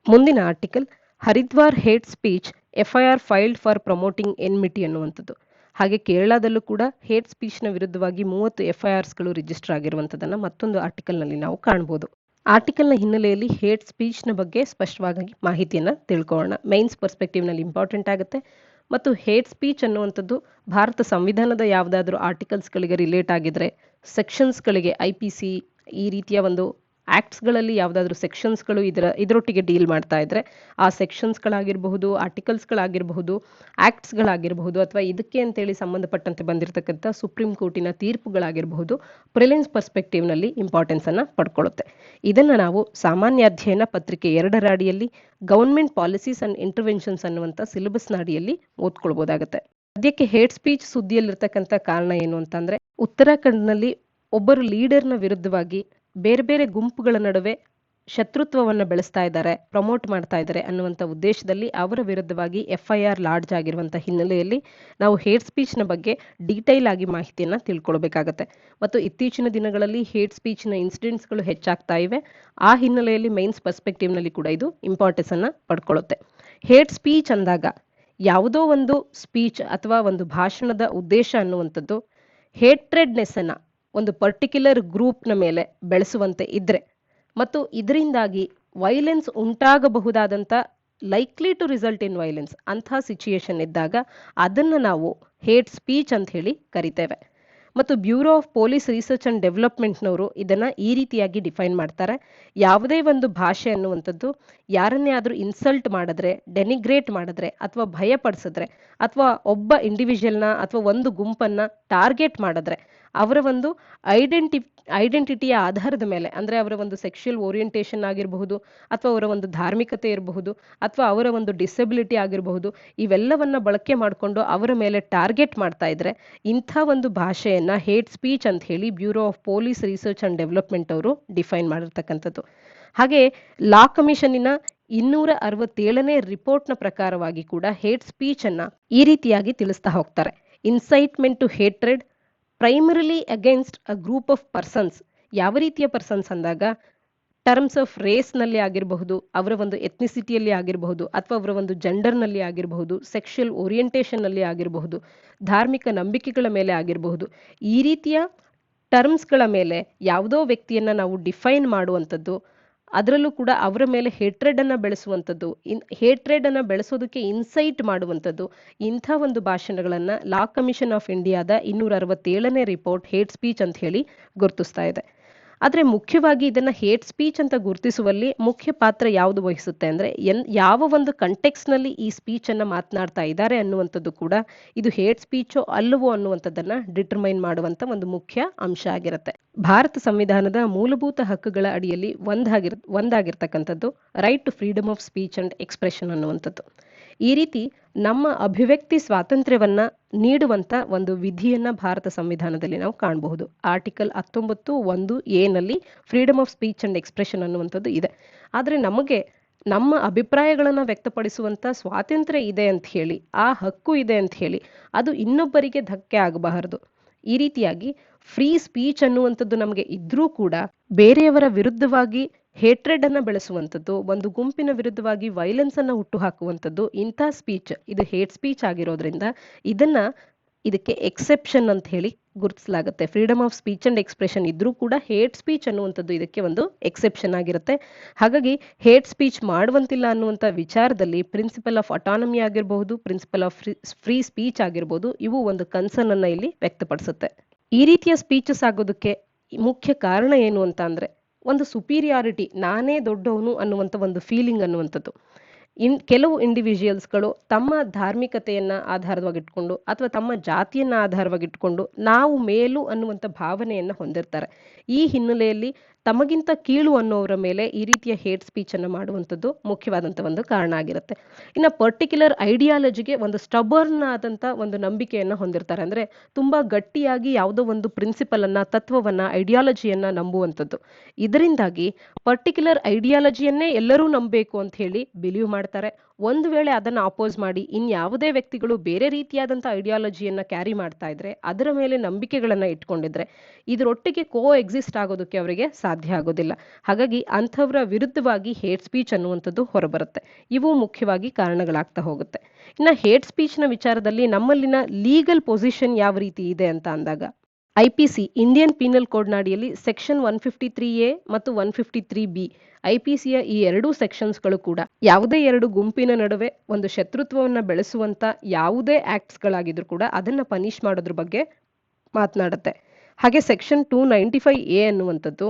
ಮುಂದಿನ article Haridwar hate speech FIR filed for promoting enmity ಅನ್ನುವಂಥದ್ದು. ಹಾಗೆ ಕೇರಳದಲ್ಲೂ ಕೂಡ ಹೇಟ್ ಸ್ಪೀಚ್ನ ವಿರುದ್ಧವಾಗಿ 30 FIRಸ್ಗಳು ರಿಜಿಸ್ಟರ್ ಆಗಿರುವಂಥದ್ದನ್ನು ಮತ್ತೊಂದು ಆರ್ಟಿಕಲ್ನಲ್ಲಿ ನಾವು ಕಾಣಬಹುದು. ಆರ್ಟಿಕಲ್ನ ಹಿನ್ನೆಲೆಯಲ್ಲಿ ಹೇಟ್ ಸ್ಪೀಚ್ನ ಬಗ್ಗೆ ಸ್ಪಷ್ಟವಾಗಿ ಮಾಹಿತಿಯನ್ನು ತಿಳ್ಕೊಳ್ಳೋಣ. ಮೈನ್ಸ್ ಪರ್ಸ್ಪೆಕ್ಟಿವ್ನಲ್ಲಿ ಇಂಪಾರ್ಟೆಂಟ್ ಆಗುತ್ತೆ. ಮತ್ತು ಹೇಟ್ ಸ್ಪೀಚ್ ಅನ್ನುವಂಥದ್ದು ಭಾರತ ಸಂವಿಧಾನದ ಯಾವುದಾದ್ರೂ ಆರ್ಟಿಕಲ್ಸ್ಗಳಿಗೆ ರಿಲೇಟ್ ಆಗಿದ್ರೆ, ಸೆಕ್ಷನ್ಸ್ಗಳಿಗೆ IPC ಈ ರೀತಿಯ ಒಂದು ಆಕ್ಟ್ಸ್ಗಳಲ್ಲಿ ಯಾವುದಾದ್ರೂ ಸೆಕ್ಷನ್ಸ್ಗಳು ಇದರೊಟ್ಟಿಗೆ ಡೀಲ್ ಮಾಡ್ತಾ ಇದ್ರೆ ಆ ಸೆಕ್ಷನ್ಸ್ಗಳಾಗಿರಬಹುದು, ಆರ್ಟಿಕಲ್ಸ್ಗಳಾಗಿರಬಹುದು, ಆಕ್ಟ್ಸ್ಗಳಾಗಿರಬಹುದು, ಅಥವಾ ಇದಕ್ಕೆ ಅಂತೇಳಿ ಸಂಬಂಧಪಟ್ಟಂತೆ ಬಂದಿರತಕ್ಕಂಥ ಸುಪ್ರೀಂ ಕೋರ್ಟಿನ ತೀರ್ಪುಗಳಾಗಿರಬಹುದು, ಪ್ರಿಲಿಮ್ಸ್ ಪರ್ಸ್ಪೆಕ್ಟಿವ್ನಲ್ಲಿ ಇಂಪಾರ್ಟೆನ್ಸ್ ಅನ್ನು ಪಡ್ಕೊಳ್ಳುತ್ತೆ. ಇದನ್ನು ನಾವು ಸಾಮಾನ್ಯ ಅಧ್ಯಯನ ಪತ್ರಿಕೆ 2ರ ಅಡಿಯಲ್ಲಿ ಗವರ್ಮೆಂಟ್ ಪಾಲಿಸೀಸ್ ಅಂಡ್ ಇಂಟರ್ವೆನ್ಷನ್ಸ್ ಅನ್ನುವಂಥ ಸಿಲೆಬಸ್ನ ಅಡಿಯಲ್ಲಿ ಓದ್ಕೊಳ್ಬೋದಾಗುತ್ತೆ. ಸದ್ಯಕ್ಕೆ ಹೇಟ್ ಸ್ಪೀಚ್ ಸುದ್ದಿಯಲ್ಲಿರ್ತಕ್ಕಂಥ ಕಾರಣ ಏನು ಅಂತಂದ್ರೆ, ಉತ್ತರಾಖಂಡ್ನಲ್ಲಿ ಒಬ್ಬರು ಲೀಡರ್ನ ವಿರುದ್ಧವಾಗಿ ಬೇರೆ ಬೇರೆ ಗುಂಪುಗಳ ನಡುವೆ ಶತ್ರುತ್ವವನ್ನು ಬೆಳೆಸ್ತಾ ಇದ್ದಾರೆ, ಪ್ರಮೋಟ್ ಮಾಡ್ತಾ ಇದ್ದಾರೆ ಅನ್ನುವಂಥ ಉದ್ದೇಶದಲ್ಲಿ ಅವರ ವಿರುದ್ಧವಾಗಿ FIR ಲಾಡ್ಜ್ ಆಗಿರುವಂಥ ಹಿನ್ನೆಲೆಯಲ್ಲಿ ನಾವು ಹೇಟ್ ಸ್ಪೀಚ್ನ ಬಗ್ಗೆ ಡೀಟೈಲ್ ಆಗಿ ಮಾಹಿತಿಯನ್ನು ತಿಳ್ಕೊಳ್ಬೇಕಾಗತ್ತೆ. ಮತ್ತು ಇತ್ತೀಚಿನ ದಿನಗಳಲ್ಲಿ ಹೇಟ್ ಸ್ಪೀಚ್ನ ಇನ್ಸಿಡೆಂಟ್ಸ್ಗಳು ಹೆಚ್ಚಾಗ್ತಾ ಇವೆ. ಆ ಹಿನ್ನೆಲೆಯಲ್ಲಿ ಮೈನ್ಸ್ ಪರ್ಸ್ಪೆಕ್ಟಿವ್ನಲ್ಲಿ ಕೂಡ ಇದು ಇಂಪಾರ್ಟೆನ್ಸ್ ಅನ್ನು ಪಡ್ಕೊಳ್ಳುತ್ತೆ. ಹೇಟ್ ಸ್ಪೀಚ್ ಅಂದಾಗ ಯಾವುದೋ ಒಂದು ಸ್ಪೀಚ್ ಅಥವಾ ಒಂದು ಭಾಷಣದ ಉದ್ದೇಶ ಅನ್ನುವಂಥದ್ದು ಹೇಟ್ರೆಡ್ನೆಸ್ ಅನ್ನ ಒಂದು ಪರ್ಟಿಕ್ಯುಲರ್ ಗ್ರೂಪ್ನ ಮೇಲೆ ಬೆಳೆಸುವಂತೆ ಇದ್ರೆ ಮತ್ತು ಇದರಿಂದಾಗಿ ವೈಲೆನ್ಸ್ ಉಂಟಾಗಬಹುದಾದಂಥ likely to result in violence ಅಂಥ ಸಿಚುಯೇಷನ್ ಇದ್ದಾಗ ಅದನ್ನು ನಾವು ಹೇಟ್ ಸ್ಪೀಚ್ ಅಂತ ಹೇಳಿ ಕರಿತೇವೆ. ಮತ್ತು bureau of police research and ಡೆವಲಪ್ಮೆಂಟ್ನವರು ಇದನ್ನು ಈ ರೀತಿಯಾಗಿ ಡಿಫೈನ್ ಮಾಡ್ತಾರೆ. ಯಾವುದೇ ಒಂದು ಭಾಷೆ ಅನ್ನುವಂಥದ್ದು ಯಾರನ್ನೇ ಆದರೂ ಇನ್ಸಲ್ಟ್ ಮಾಡಿದ್ರೆ, ಡೆನಿಗ್ರೇಟ್ ಮಾಡಿದ್ರೆ, ಅಥವಾ ಭಯಪಡಿಸಿದ್ರೆ, ಅಥವಾ ಒಬ್ಬ ಇಂಡಿವಿಜುವಲ್ನ ಅಥವಾ ಒಂದು ಗುಂಪನ್ನು ಟಾರ್ಗೆಟ್ ಮಾಡಿದ್ರೆ ಅವರ ಒಂದು ಐಡೆಂಟಿಟಿಯ ಆಧಾರದ ಮೇಲೆ, ಅಂದರೆ ಅವರ ಒಂದು ಸೆಕ್ಷುಯಲ್ ಓರಿಯೆಂಟೇಷನ್ ಆಗಿರಬಹುದು, ಅಥವಾ ಅವರ ಒಂದು ಧಾರ್ಮಿಕತೆ ಇರಬಹುದು, ಅಥವಾ ಅವರ ಒಂದು ಡಿಸೆಬಿಲಿಟಿ ಆಗಿರಬಹುದು, ಇವೆಲ್ಲವನ್ನ ಬಳಕೆ ಮಾಡಿಕೊಂಡು ಅವರ ಮೇಲೆ ಟಾರ್ಗೆಟ್ ಮಾಡ್ತಾ ಇದ್ರೆ ಇಂಥ ಒಂದು ಭಾಷೆಯನ್ನ ಹೇಟ್ ಸ್ಪೀಚ್ ಅಂತ ಹೇಳಿ bureau of police research and development ಅವರು ಡಿಫೈನ್ ಮಾಡಿರ್ತಕ್ಕಂಥದ್ದು. ಹಾಗೆ ಲಾ ಕಮಿಷನ್ನಿನ 267ನೇ ರಿಪೋರ್ಟ್ನ ಪ್ರಕಾರವಾಗಿ ಕೂಡ ಹೇಟ್ ಸ್ಪೀಚ್ ಅನ್ನ ಈ ರೀತಿಯಾಗಿ ತಿಳಿಸ್ತಾ ಹೋಗ್ತಾರೆ. Incitement to hatred primarily against a group of persons. ಯಾವ ರೀತಿಯ ಪರ್ಸನ್ಸ್ ಅಂದಾಗ ಟರ್ಮ್ಸ್ ಆಫ್ ರೇಸ್ನಲ್ಲಿ ಆಗಿರಬಹುದು, ಅವರ ಒಂದು ಎಥ್ನಿಸಿಟಿಯಲ್ಲಿ ಆಗಿರಬಹುದು, ಅಥವಾ ಅವರ ಒಂದು ಜೆಂಡರ್ನಲ್ಲಿ ಆಗಿರಬಹುದು, ಸೆಕ್ಷುಯಲ್ ಓರಿಯೆಂಟೇಷನ್ನಲ್ಲಿ ಆಗಿರಬಹುದು, ಧಾರ್ಮಿಕ ನಂಬಿಕೆಗಳ ಮೇಲೆ ಆಗಿರಬಹುದು. ಈ ರೀತಿಯ ಟರ್ಮ್ಸ್ಗಳ ಮೇಲೆ ಯಾವುದೋ ವ್ಯಕ್ತಿಯನ್ನು ನಾವು ಡಿಫೈನ್ ಮಾಡುವಂಥದ್ದು, ಅದರಲ್ಲೂ ಕೂಡ ಅವರ ಮೇಲೆ ಹೇಟ್ರೆಡ್ ಅನ್ನು ಬೆಳೆಸುವಂಥದ್ದು, ಹೇಟ್ರೆಡ್ ಅನ್ನು ಬೆಳೆಸೋದಕ್ಕೆ ಇನ್ಸೈಟ್ ಮಾಡುವಂಥದ್ದು, ಇಂಥ ಒಂದು ಭಾಷಣಗಳನ್ನು ಲಾ ಕಮಿಷನ್ ಆಫ್ ಇಂಡಿಯಾದ 267ನೇ ರಿಪೋರ್ಟ್ ಹೇಟ್ ಸ್ಪೀಚ್ ಅಂತ ಹೇಳಿ ಗುರುತಿಸ್ತಾ ಇದೆ. ಆದರೆ ಮುಖ್ಯವಾಗಿ ಇದನ್ನು ಹೇಟ್ ಸ್ಪೀಚ್ ಅಂತ ಗುರುತಿಸುವಲ್ಲಿ ಮುಖ್ಯ ಪಾತ್ರ ಯಾವುದು ವಹಿಸುತ್ತೆ ಅಂದರೆ, ಯಾವ ಒಂದು ಕಂಟೆಕ್ಸ್ನಲ್ಲಿ ಈ ಸ್ಪೀಚನ್ನು ಮಾತನಾಡ್ತಾ ಇದ್ದಾರೆ ಅನ್ನುವಂಥದ್ದು ಕೂಡ ಇದು ಹೇಟ್ ಸ್ಪೀಚೋ ಅಲ್ಲವೋ ಅನ್ನುವಂಥದ್ದನ್ನು ಡಿಟರ್ಮೈನ್ ಮಾಡುವಂಥ ಒಂದು ಮುಖ್ಯ ಅಂಶ ಆಗಿರುತ್ತೆ. ಭಾರತ ಸಂವಿಧಾನದ ಮೂಲಭೂತ ಹಕ್ಕುಗಳ ಅಡಿಯಲ್ಲಿ ಒಂದಾಗಿರ್ತಕ್ಕಂಥದ್ದು right to freedom of speech and expression ಅನ್ನುವಂಥದ್ದು. ಈ ರೀತಿ ನಮ್ಮ ಅಭಿವ್ಯಕ್ತಿ ಸ್ವಾತಂತ್ರ್ಯವನ್ನ ನೀಡುವಂತ ಒಂದು ವಿಧಿಯನ್ನ ಭಾರತ ಸಂವಿಧಾನದಲ್ಲಿ ನಾವು ಕಾಣಬಹುದು. ಆರ್ಟಿಕಲ್ 19(1)A ನಲ್ಲಿ freedom of speech and expression ಅನ್ನುವಂಥದ್ದು ಇದೆ. ಆದರೆ ನಮಗೆ ನಮ್ಮ ಅಭಿಪ್ರಾಯಗಳನ್ನು ವ್ಯಕ್ತಪಡಿಸುವಂತ ಸ್ವಾತಂತ್ರ್ಯ ಇದೆ ಅಂತ ಹೇಳಿ, ಆ ಹಕ್ಕು ಇದೆ ಅಂತ ಹೇಳಿ ಅದು ಇನ್ನೊಬ್ಬರಿಗೆ ಧಕ್ಕೆ ಆಗಬಾರದು. ಈ ರೀತಿಯಾಗಿ ಫ್ರೀ ಸ್ಪೀಚ್ ಅನ್ನುವಂಥದ್ದು ನಮಗೆ ಇದ್ರೂ ಕೂಡ ಬೇರೆಯವರ ವಿರುದ್ಧವಾಗಿ ಹೇಟ್ರೆಡ್ ಅನ್ನ ಬೆಳೆಸುವಂಥದ್ದು, ಒಂದು ಗುಂಪಿನ ವಿರುದ್ಧವಾಗಿ ವೈಲೆನ್ಸ್ ಅನ್ನ ಹುಟ್ಟು ಹಾಕುವಂಥದ್ದು, ಇಂಥ ಸ್ಪೀಚ್ ಇದು ಹೇಟ್ ಸ್ಪೀಚ್ ಆಗಿರೋದ್ರಿಂದ ಇದಕ್ಕೆ ಎಕ್ಸೆಪ್ಷನ್ ಅಂತ ಹೇಳಿ ಗುರುತಿಸಲಾಗುತ್ತೆ. Freedom of speech and expression ಇದ್ರೂ ಕೂಡ ಹೇಟ್ ಸ್ಪೀಚ್ ಅನ್ನುವಂಥದ್ದು ಇದಕ್ಕೆ ಒಂದು ಎಕ್ಸೆಪ್ಷನ್ ಆಗಿರುತ್ತೆ. ಹಾಗಾಗಿ ಹೇಟ್ ಸ್ಪೀಚ್ ಮಾಡುವಂತಿಲ್ಲ ಅನ್ನುವಂಥ ವಿಚಾರದಲ್ಲಿ ಪ್ರಿನ್ಸಿಪಲ್ ಆಫ್ ಅಟಾನಮಿ ಆಗಿರಬಹುದು, ಪ್ರಿನ್ಸಿಪಲ್ ಆಫ್ ಫ್ರೀ ಸ್ಪೀಚ್ ಆಗಿರ್ಬೋದು, ಇವು ಒಂದು ಕನ್ಸರ್ನ್ ಅನ್ನ ಇಲ್ಲಿ ವ್ಯಕ್ತಪಡಿಸುತ್ತೆ. ಈ ರೀತಿಯ ಸ್ಪೀಚಸ್ ಆಗೋದಕ್ಕೆ ಮುಖ್ಯ ಕಾರಣ ಏನು ಅಂತ ಅಂದ್ರೆ, ಒಂದು ಸುಪೀರಿಯಾರಿಟಿ, ನಾನೇ ದೊಡ್ಡವನು ಅನ್ನುವಂಥ ಒಂದು ಫೀಲಿಂಗ್ ಅನ್ನುವಂಥದ್ದು. ಕೆಲವು ಇಂಡಿವಿಜುವಲ್ಸ್ಗಳು ತಮ್ಮ ಧಾರ್ಮಿಕತೆಯನ್ನ ಆಧಾರವಾಗಿಟ್ಕೊಂಡು ಅಥವಾ ತಮ್ಮ ಜಾತಿಯನ್ನ ಆಧಾರವಾಗಿಟ್ಕೊಂಡು ನಾವು ಮೇಲು ಅನ್ನುವಂಥ ಭಾವನೆಯನ್ನ ಹೊಂದಿರ್ತಾರೆ. ಈ ಹಿನ್ನೆಲೆಯಲ್ಲಿ ತಮಗಿಂತ ಕೀಳು ಅನ್ನೋರ ಮೇಲೆ ಈ ರೀತಿಯ ಹೇಟ್ ಸ್ಪೀಚ್ ಅನ್ನು ಮಾಡುವಂಥದ್ದು ಮುಖ್ಯವಾದಂಥ ಒಂದು ಕಾರಣ ಆಗಿರುತ್ತೆ. ಇನ್ನು ಪರ್ಟಿಕ್ಯುಲರ್ ಐಡಿಯಾಲಜಿಗೆ ಒಂದು ಸ್ಟಬರ್ನ್ ಆದಂಥ ಒಂದು ನಂಬಿಕೆಯನ್ನ ಹೊಂದಿರ್ತಾರೆ. ಅಂದ್ರೆ ತುಂಬಾ ಗಟ್ಟಿಯಾಗಿ ಯಾವುದೋ ಒಂದು ಪ್ರಿನ್ಸಿಪಲ್ ಅನ್ನ, ತತ್ವವನ್ನ, ಐಡಿಯಾಲಜಿಯನ್ನ ನಂಬುವಂಥದ್ದು. ಇದರಿಂದಾಗಿ ಪರ್ಟಿಕ್ಯುಲರ್ ಐಡಿಯಾಲಜಿಯನ್ನೇ ಎಲ್ಲರೂ ನಂಬಬೇಕು ಅಂತ ಹೇಳಿ ಬಿಲೀವ್ ಮಾಡ್ತಾರೆ. ಒಂದು ವೇಳೆ ಅದನ್ನ ಅಪೋಸ್ ಮಾಡಿ ಇನ್ಯಾವುದೇ ವ್ಯಕ್ತಿಗಳು ಬೇರೆ ರೀತಿಯಾದಂಥ ಐಡಿಯಾಲಜಿಯನ್ನ ಕ್ಯಾರಿ ಮಾಡ್ತಾ ಇದ್ರೆ, ಅದರ ಮೇಲೆ ನಂಬಿಕೆಗಳನ್ನ ಇಟ್ಕೊಂಡಿದ್ರೆ, ಇದರೊಟ್ಟಿಗೆ ಕೋ ಎಕ್ಸಿಸ್ಟ್ ಆಗೋದಕ್ಕೆ ಅವರಿಗೆ ಸಾಧ್ಯ ಆಗೋದಿಲ್ಲ. ಹಾಗಾಗಿ ಅಂಥವರ ವಿರುದ್ಧವಾಗಿ ಹೇಟ್ ಸ್ಪೀಚ್ ಅನ್ನುವಂಥದ್ದು ಹೊರಬರುತ್ತೆ. ಇವು ಮುಖ್ಯವಾಗಿ ಕಾರಣಗಳಾಗ್ತಾ ಹೋಗುತ್ತೆ. ಇನ್ನು ಹೇಟ್ ಸ್ಪೀಚ್ನ ವಿಚಾರದಲ್ಲಿ ನಮ್ಮಲ್ಲಿನ ಲೀಗಲ್ ಪೊಸಿಷನ್ ಯಾವ ರೀತಿ ಇದೆ ಅಂತ ಅಂದಾಗ, IPC ಇಂಡಿಯನ್ ಪೀನಲ್ ಕೋಡ್ನ ಅಡಿಯಲ್ಲಿ ಸೆಕ್ಷನ್ 153A ಮತ್ತು 153B IPCಯ ಈ ಎರಡೂ ಸೆಕ್ಷನ್ಸ್ಗಳು ಕೂಡ ಯಾವುದೇ ಎರಡು ಗುಂಪಿನ ನಡುವೆ ಒಂದು ಶತ್ರುತ್ವವನ್ನು ಬೆಳೆಸುವಂತ ಯಾವುದೇ ಆಕ್ಟ್ಸ್ಗಳಾಗಿದ್ರು ಕೂಡ ಅದನ್ನ ಪನಿಷ್ ಮಾಡೋದ್ರ ಬಗ್ಗೆ ಮಾತನಾಡುತ್ತೆ. ಹಾಗೆ ಸೆಕ್ಷನ್ 295A ಅನ್ನುವಂಥದ್ದು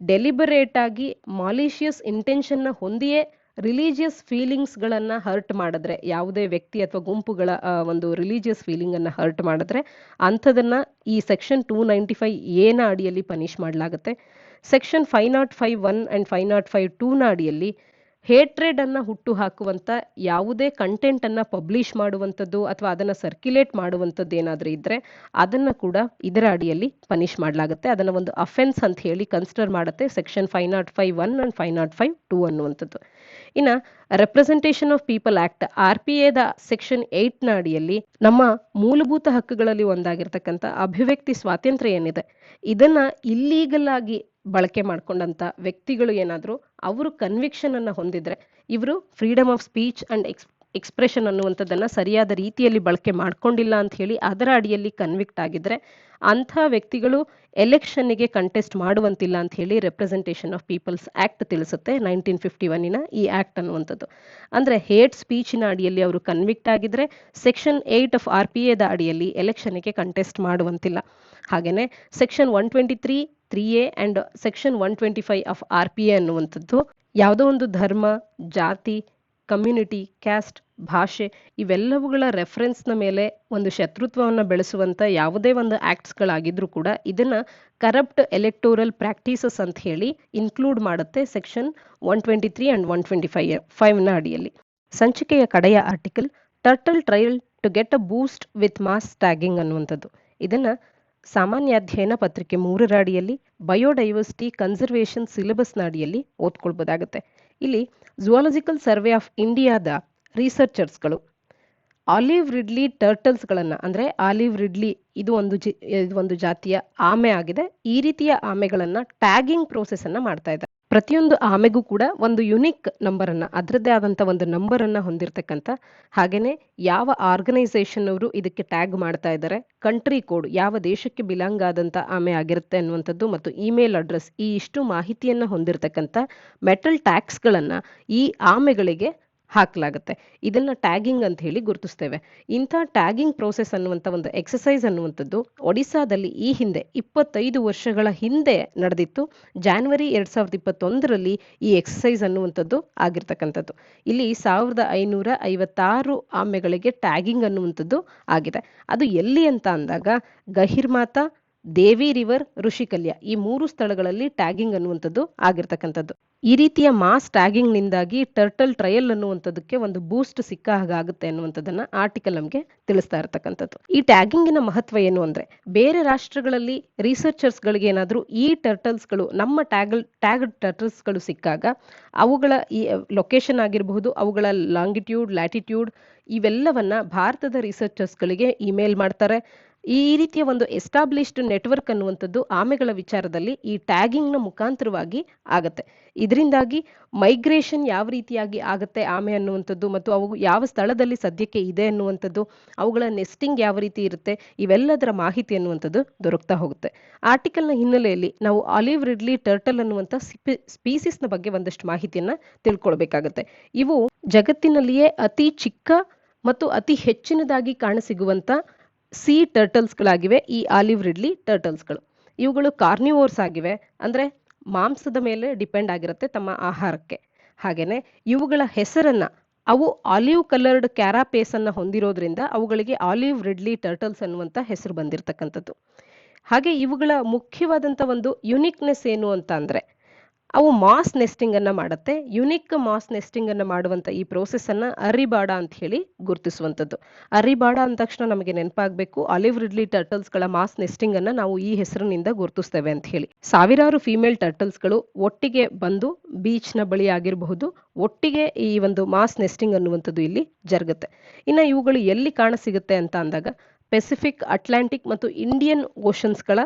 ಡೆಲಿಬರೇಟ್ ಆಗಿ ಮಾಲಿಷಿಯಸ್ ಇಂಟೆನ್ಷನ್ನ ಹೊಂದಿಯೇ ರಿಲಿಜಿಯಸ್ ಫೀಲಿಂಗ್ಸ್ಗಳನ್ನು ಹರ್ಟ್ ಮಾಡಿದ್ರೆ, ಯಾವುದೇ ವ್ಯಕ್ತಿ ಅಥವಾ ಗುಂಪುಗಳ ಒಂದು ರಿಲಿಜಿಯಸ್ ಫೀಲಿಂಗನ್ನು ಹರ್ಟ್ ಮಾಡಿದ್ರೆ ಅಂಥದನ್ನ ಈ ಸೆಕ್ಷನ್ 295A ಅಡಿಯಲ್ಲಿ ಪನಿಷ್ ಮಾಡಲಾಗುತ್ತೆ. ಸೆಕ್ಷನ್ 505(1) ಆ್ಯಂಡ್ 505(2) ಅಡಿಯಲ್ಲಿ ಹೇಟ್ರೆಡ್ ಅನ್ನ ಹುಟ್ಟು ಹಾಕುವಂತ ಯಾವುದೇ ಕಂಟೆಂಟ್ ಅನ್ನ ಪಬ್ಲಿಷ್ ಮಾಡುವಂಥದ್ದು ಅಥವಾ ಅದನ್ನ ಸರ್ಕ್ಯುಲೇಟ್ ಮಾಡುವಂಥದ್ದು ಏನಾದ್ರೂ ಇದ್ರೆ ಅದನ್ನ ಕೂಡ ಇದರ ಅಡಿಯಲ್ಲಿ ಪನಿಷ್ ಮಾಡಲಾಗುತ್ತೆ. ಅದನ್ನ ಒಂದು ಅಫೆನ್ಸ್ ಅಂತ ಹೇಳಿ ಕನ್ಸಿಡರ್ ಮಾಡುತ್ತೆ ಸೆಕ್ಷನ್ 505(1) ಆ್ಯಂಡ್ 505(2) ಅನ್ನುವಂಥದ್ದು. ಇನ್ನ ರೆಪ್ರೆಸೆಂಟೇಷನ್ ಆಫ್ ಪೀಪಲ್ ಆಕ್ಟ್ RPAದ ಸೆಕ್ಷನ್ 8ನ ಅಡಿಯಲ್ಲಿ ನಮ್ಮ ಮೂಲಭೂತ ಹಕ್ಕುಗಳಲ್ಲಿ ಒಂದಾಗಿರ್ತಕ್ಕಂಥ ಅಭಿವ್ಯಕ್ತಿ ಸ್ವಾತಂತ್ರ್ಯ ಏನಿದೆ ಇದನ್ನ ಇಲ್ಲೀಗಲ್ ಆಗಿ ಬಳಕೆ ಮಾಡ್ಕೊಂಡಂತ ವ್ಯಕ್ತಿಗಳು ಏನಾದ್ರು ಅವರು ಕನ್ವಿಕ್ಷನ್ ಅನ್ನ ಹೊಂದಿದ್ರೆ, ಇವರು freedom of speech and expression ಅನ್ನುವಂಥದ್ದನ್ನ ಸರಿಯಾದ ರೀತಿಯಲ್ಲಿ ಬಳಕೆ ಮಾಡ್ಕೊಂಡಿಲ್ಲ ಅಂತ ಹೇಳಿ ಅದರ ಅಡಿಯಲ್ಲಿ ಕನ್ವಿಕ್ಟ್ ಆಗಿದ್ರೆ ಅಂಥ ವ್ಯಕ್ತಿಗಳು ಎಲೆಕ್ಷನ್ನಿಗೆ ಕಂಟೆಸ್ಟ್ ಮಾಡುವಂತಿಲ್ಲ ಅಂತ ಹೇಳಿ ರೆಪ್ರೆಸೆಂಟೇಷನ್ ಆಫ್ ಪೀಪಲ್ಸ್ ಆಕ್ಟ್ ತಿಳಿಸುತ್ತೆ 1951ನ ಈ ಆಕ್ಟ್ ಅನ್ನುವಂಥದ್ದು. ಅಂದ್ರೆ ಹೇಟ್ ಸ್ಪೀಚಿನ ಅಡಿಯಲ್ಲಿ ಅವರು ಕನ್ವಿಕ್ಟ್ ಆಗಿದ್ರೆ ಸೆಕ್ಷನ್ 8 ಆಫ್ RPAದ ಅಡಿಯಲ್ಲಿ ಎಲೆಕ್ಷನ್ನಿಗೆ ಕಂಟೆಸ್ಟ್ ಮಾಡುವಂತಿಲ್ಲ. ಹಾಗೇನೆ section 123(3A) and section 125 of RPA ಅನ್ನುವಂಥದ್ದು ಯಾವುದೋ ಒಂದು ಧರ್ಮ, ಜಾತಿ, ಕಮ್ಯುನಿಟಿ, ಕ್ಯಾಸ್ಟ್, ಭಾಷೆ ಇವೆಲ್ಲವುಗಳ ರೆಫರೆನ್ಸ್ನ ಮೇಲೆ ಒಂದು ಶತ್ರುತ್ವವನ್ನು ಬೆಳೆಸುವಂತ ಯಾವುದೇ ಒಂದು ಆಕ್ಟ್ಸ್ಗಳಾಗಿದ್ರೂ ಕೂಡ ಇದನ್ನ ಕರಪ್ಟ್ ಎಲೆಕ್ಟೋರಲ್ ಪ್ರಾಕ್ಟೀಸಸ್ ಅಂತ ಹೇಳಿ ಇನ್ಕ್ಲೂಡ್ ಮಾಡುತ್ತೆ ಸೆಕ್ಷನ್ 123 ಅಂಡ್ 125ನ ಅಡಿಯಲ್ಲಿ. ಸಂಚಿಕೆಯ ಕಡೆಯ article turtle trail to get a boost with mass tagging ಅನ್ನುವಂಥದ್ದು. ಇದನ್ನ ಸಾಮಾನ್ಯ ಅಧ್ಯಯನ ಪತ್ರಿಕೆ 3ರ ಅಡಿಯಲ್ಲಿ ಬಯೋಡೈವರ್ಸಿಟಿ ಕನ್ಸರ್ವೇಷನ್ ಸಿಲೆಬಸ್ನ ಅಡಿಯಲ್ಲಿ ಓದ್ಕೊಳ್ಬೋದಾಗುತ್ತೆ. ಇಲ್ಲಿ ಝುವಾಲಜಿಕಲ್ ಸರ್ವೆ ಆಫ್ ಇಂಡಿಯಾದ ರಿಸರ್ಚರ್ಸ್ಗಳು ಆಲಿವ್ ರಿಡ್ಲಿ ಟರ್ಟಲ್ಸ್ಗಳನ್ನ, ಅಂದ್ರೆ ಆಲಿವ್ ರಿಡ್ಲಿ ಇದು ಒಂದು ಜಾತಿಯ ಆಮೆ ಆಗಿದೆ, ಈ ರೀತಿಯ ಆಮೆಗಳನ್ನ ಟ್ಯಾಗಿಂಗ್ ಪ್ರೋಸೆಸ್ ಅನ್ನ ಮಾಡ್ತಾ ಇದ್ದಾರೆ. ಪ್ರತಿಯೊಂದು ಆಮೆಗೂ ಕೂಡ ಒಂದು ಯುನಿಕ್ ನಂಬರ್ ಅನ್ನ, ಅದರದ್ದೇ ಆದಂತ ಒಂದು ನಂಬರ್ ಅನ್ನ ಹೊಂದಿರತಕ್ಕಂತ, ಹಾಗೇನೆ ಯಾವ ಆರ್ಗನೈಸೇಷನ್ ಅವರು ಇದಕ್ಕೆ ಟ್ಯಾಗ್ ಮಾಡ್ತಾ ಇದ್ದಾರೆ, ಕಂಟ್ರಿ ಕೋಡ್ ಯಾವ ದೇಶಕ್ಕೆ ಬಿಲಾಂಗ್ ಆದಂತ ಆಮೆ ಆಗಿರುತ್ತೆ ಅನ್ನುವಂಥದ್ದು ಮತ್ತು ಇಮೇಲ್ ಅಡ್ರೆಸ್ ಈ ಇಷ್ಟು ಮಾಹಿತಿಯನ್ನ ಹೊಂದಿರತಕ್ಕಂತ ಮೆಟಲ್ ಟ್ಯಾಗ್ಸ್ಗಳನ್ನ ಈ ಆಮೆಗಳಿಗೆ ಹಾಕಲಾಗುತ್ತೆ. ಇದನ್ನ ಟ್ಯಾಗಿಂಗ್ ಅಂತ ಹೇಳಿ ಗುರುತಿಸ್ತೇವೆ. ಇಂಥ ಟ್ಯಾಗಿಂಗ್ ಪ್ರೋಸೆಸ್ ಅನ್ನುವಂಥ ಒಂದು ಎಕ್ಸಸೈಸ್ ಅನ್ನುವಂಥದ್ದು ಒಡಿಸಾದಲ್ಲಿ ಈ ಹಿಂದೆ 25 ವರ್ಷಗಳ ಹಿಂದೆ ನಡೆದಿತ್ತು. ಜಾನ್ವರಿ 2021ರಲ್ಲಿ ಈ ಎಕ್ಸಸೈಸ್ ಅನ್ನುವಂಥದ್ದು ಆಗಿರ್ತಕ್ಕಂಥದ್ದು. ಇಲ್ಲಿ 1556 ಆಮೆಗಳಿಗೆ ಟ್ಯಾಗಿಂಗ್ ಅನ್ನುವಂಥದ್ದು ಆಗಿದೆ. ಅದು ಎಲ್ಲಿ ಅಂತ ಅಂದಾಗ ಗಹಿರ್ಮಾತಾ, ದೇವಿ ರಿವರ್, ಋಷಿಕಲ್ಯ ಈ 3 ಸ್ಥಳಗಳಲ್ಲಿ ಟ್ಯಾಗಿಂಗ್ ಅನ್ನುವಂಥದ್ದು ಆಗಿರ್ತಕ್ಕಂಥದ್ದು. ಈ ರೀತಿಯ ಮಾಸ್ ಟ್ಯಾಗಿಂಗ್ ನಿಂದಾಗಿ ಟರ್ಟಲ್ ಟ್ರಯಲ್ ಅನ್ನುವಂಥದ್ದಕ್ಕೆ ಒಂದು ಬೂಸ್ಟ್ ಸಿಕ್ಕ ಹಾಗಾಗುತ್ತೆ ಅನ್ನುವಂಥದ್ದನ್ನ ಆರ್ಟಿಕಲ್ ನಮಗೆ ತಿಳಿಸ್ತಾ ಇರತಕ್ಕಂಥದ್ದು. ಈ ಟ್ಯಾಗಿಂಗಿನ ಮಹತ್ವ ಏನು ಅಂದ್ರೆ, ಬೇರೆ ರಾಷ್ಟ್ರಗಳಲ್ಲಿ ರಿಸರ್ಚರ್ಸ್ ಗಳಿಗೆ ಏನಾದ್ರೂ ಈ ಟರ್ಟಲ್ಸ್ಗಳು ನಮ್ಮ ಟ್ಯಾಗ್ಡ್ ಟರ್ಟಲ್ಸ್ಗಳು ಸಿಕ್ಕಾಗ ಅವುಗಳ ಈ ಲೊಕೇಶನ್ ಆಗಿರಬಹುದು, ಅವುಗಳ ಲಾಂಗಿಟ್ಯೂಡ್, ಲ್ಯಾಟಿಟ್ಯೂಡ್ ಇವೆಲ್ಲವನ್ನ ಭಾರತದ ರಿಸರ್ಚರ್ಸ್ಗಳಿಗೆ ಇಮೇಲ್ ಮಾಡ್ತಾರೆ. ಈ ರೀತಿಯ ಒಂದು ಎಸ್ಟಾಬ್ಲಿಷ್ಡ್ ನೆಟ್ವರ್ಕ್ ಅನ್ನುವಂಥದ್ದು ಆಮೆಗಳ ವಿಚಾರದಲ್ಲಿ ಈ ಟ್ಯಾಗಿಂಗ್ ನ ಮುಖಾಂತರವಾಗಿ ಆಗತ್ತೆ. ಇದರಿಂದಾಗಿ ಮೈಗ್ರೇಷನ್ ಯಾವ ರೀತಿಯಾಗಿ ಆಗತ್ತೆ ಆಮೆ ಅನ್ನುವಂಥದ್ದು ಮತ್ತು ಅವು ಯಾವ ಸ್ಥಳದಲ್ಲಿ ಸದ್ಯಕ್ಕೆ ಇದೆ ಅನ್ನುವಂಥದ್ದು, ಅವುಗಳ ನೆಸ್ಟಿಂಗ್ ಯಾವ ರೀತಿ ಇರುತ್ತೆ, ಇವೆಲ್ಲದರ ಮಾಹಿತಿ ಅನ್ನುವಂಥದ್ದು ದೊರಕ್ತಾ ಹೋಗುತ್ತೆ. ಆರ್ಟಿಕಲ್ನ ಹಿನ್ನೆಲೆಯಲ್ಲಿ ನಾವು ಆಲಿವ್ ರಿಡ್ಲಿ ಟರ್ಟಲ್ ಅನ್ನುವಂಥ ಸ್ಪೀಸಿಸ್ನ ಬಗ್ಗೆ ಒಂದಷ್ಟು ಮಾಹಿತಿಯನ್ನ ತಿಳ್ಕೊಳ್ಬೇಕಾಗತ್ತೆ. ಇವು ಜಗತ್ತಿನಲ್ಲಿಯೇ ಅತಿ ಚಿಕ್ಕ ಮತ್ತು ಅತಿ ಹೆಚ್ಚಿನದಾಗಿ ಕಾಣಸಿಗುವಂತ ಸಿ ಟರ್ಟಲ್ಸ್ಗಳಾಗಿವೆ ಈ ಆಲಿವ್ ರಿಡ್ಲಿ ಟರ್ಟಲ್ಸ್ಗಳು. ಇವುಗಳು ಕಾರ್ನಿವೋರ್ಸ್ ಆಗಿವೆ, ಅಂದ್ರೆ ಮಾಂಸದ ಮೇಲೆ ಡಿಪೆಂಡ್ ಆಗಿರುತ್ತೆ ತಮ್ಮ ಆಹಾರಕ್ಕೆ. ಹಾಗೇನೆ ಇವುಗಳ ಹೆಸರನ್ನ ಅವು ಆಲಿವ್ ಕಲರ್ಡ್ ಕ್ಯಾರಾಪೇಸ್ ಅನ್ನ ಹೊಂದಿರೋದ್ರಿಂದ ಅವುಗಳಿಗೆ ಆಲಿವ್ ರಿಡ್ಲಿ ಟರ್ಟಲ್ಸ್ ಅನ್ನುವಂಥ ಹೆಸರು ಬಂದಿರತಕ್ಕಂಥದ್ದು. ಹಾಗೆ ಇವುಗಳ ಮುಖ್ಯವಾದಂಥ ಒಂದು ಯುನಿಕ್ನೆಸ್ ಏನು ಅಂತ ಅಂದ್ರೆ ಅವು ಮಾಸ್ ನೆಸ್ಟಿಂಗ್ ಅನ್ನ ಮಾಡುತ್ತೆ. ಯುನಿಕ್ ಮಾಸ್ ನೆಸ್ಟಿಂಗ್ ಅನ್ನ ಮಾಡುವಂತ ಈ ಪ್ರೋಸೆಸ್ ಅನ್ನ ಅರಿಬಾಡ ಅಂತ ಹೇಳಿ ಗುರುತಿಸುವಂಥದ್ದು. ಅರಿಬಾಡ ಅಂದ ತಕ್ಷಣ ನಮಗೆ ನೆನಪಾಗಬೇಕು ಆಲಿವ್ ರಿಡ್ಲಿ ಟರ್ಟಲ್ಸ್ ಗಳ ಮಾಸ್ ನೆಸ್ಟಿಂಗ್ ಅನ್ನ ನಾವು ಈ ಹೆಸರಿನಿಂದ ಗುರುತಿಸ್ತೇವೆ ಅಂತ ಹೇಳಿ. ಸಾವಿರಾರು ಫೀಮೇಲ್ ಟರ್ಟಲ್ಸ್ ಗಳು ಒಟ್ಟಿಗೆ ಬಂದು ಬೀಚ್ ನ ಬಳಿ ಆಗಿರಬಹುದು ಒಟ್ಟಿಗೆ ಈ ಒಂದು ಮಾಸ್ ನೆಸ್ಟಿಂಗ್ ಅನ್ನುವಂಥದ್ದು ಇಲ್ಲಿ ಜರುಗುತ್ತೆ. ಇನ್ನು ಇವುಗಳು ಎಲ್ಲಿ ಕಾಣಸಿಗುತ್ತೆ ಅಂತ ಅಂದಾಗ ಪೆಸಿಫಿಕ್, ಅಟ್ಲಾಂಟಿಕ್ ಮತ್ತು ಇಂಡಿಯನ್ ಓಷನ್ಸ್ಗಳ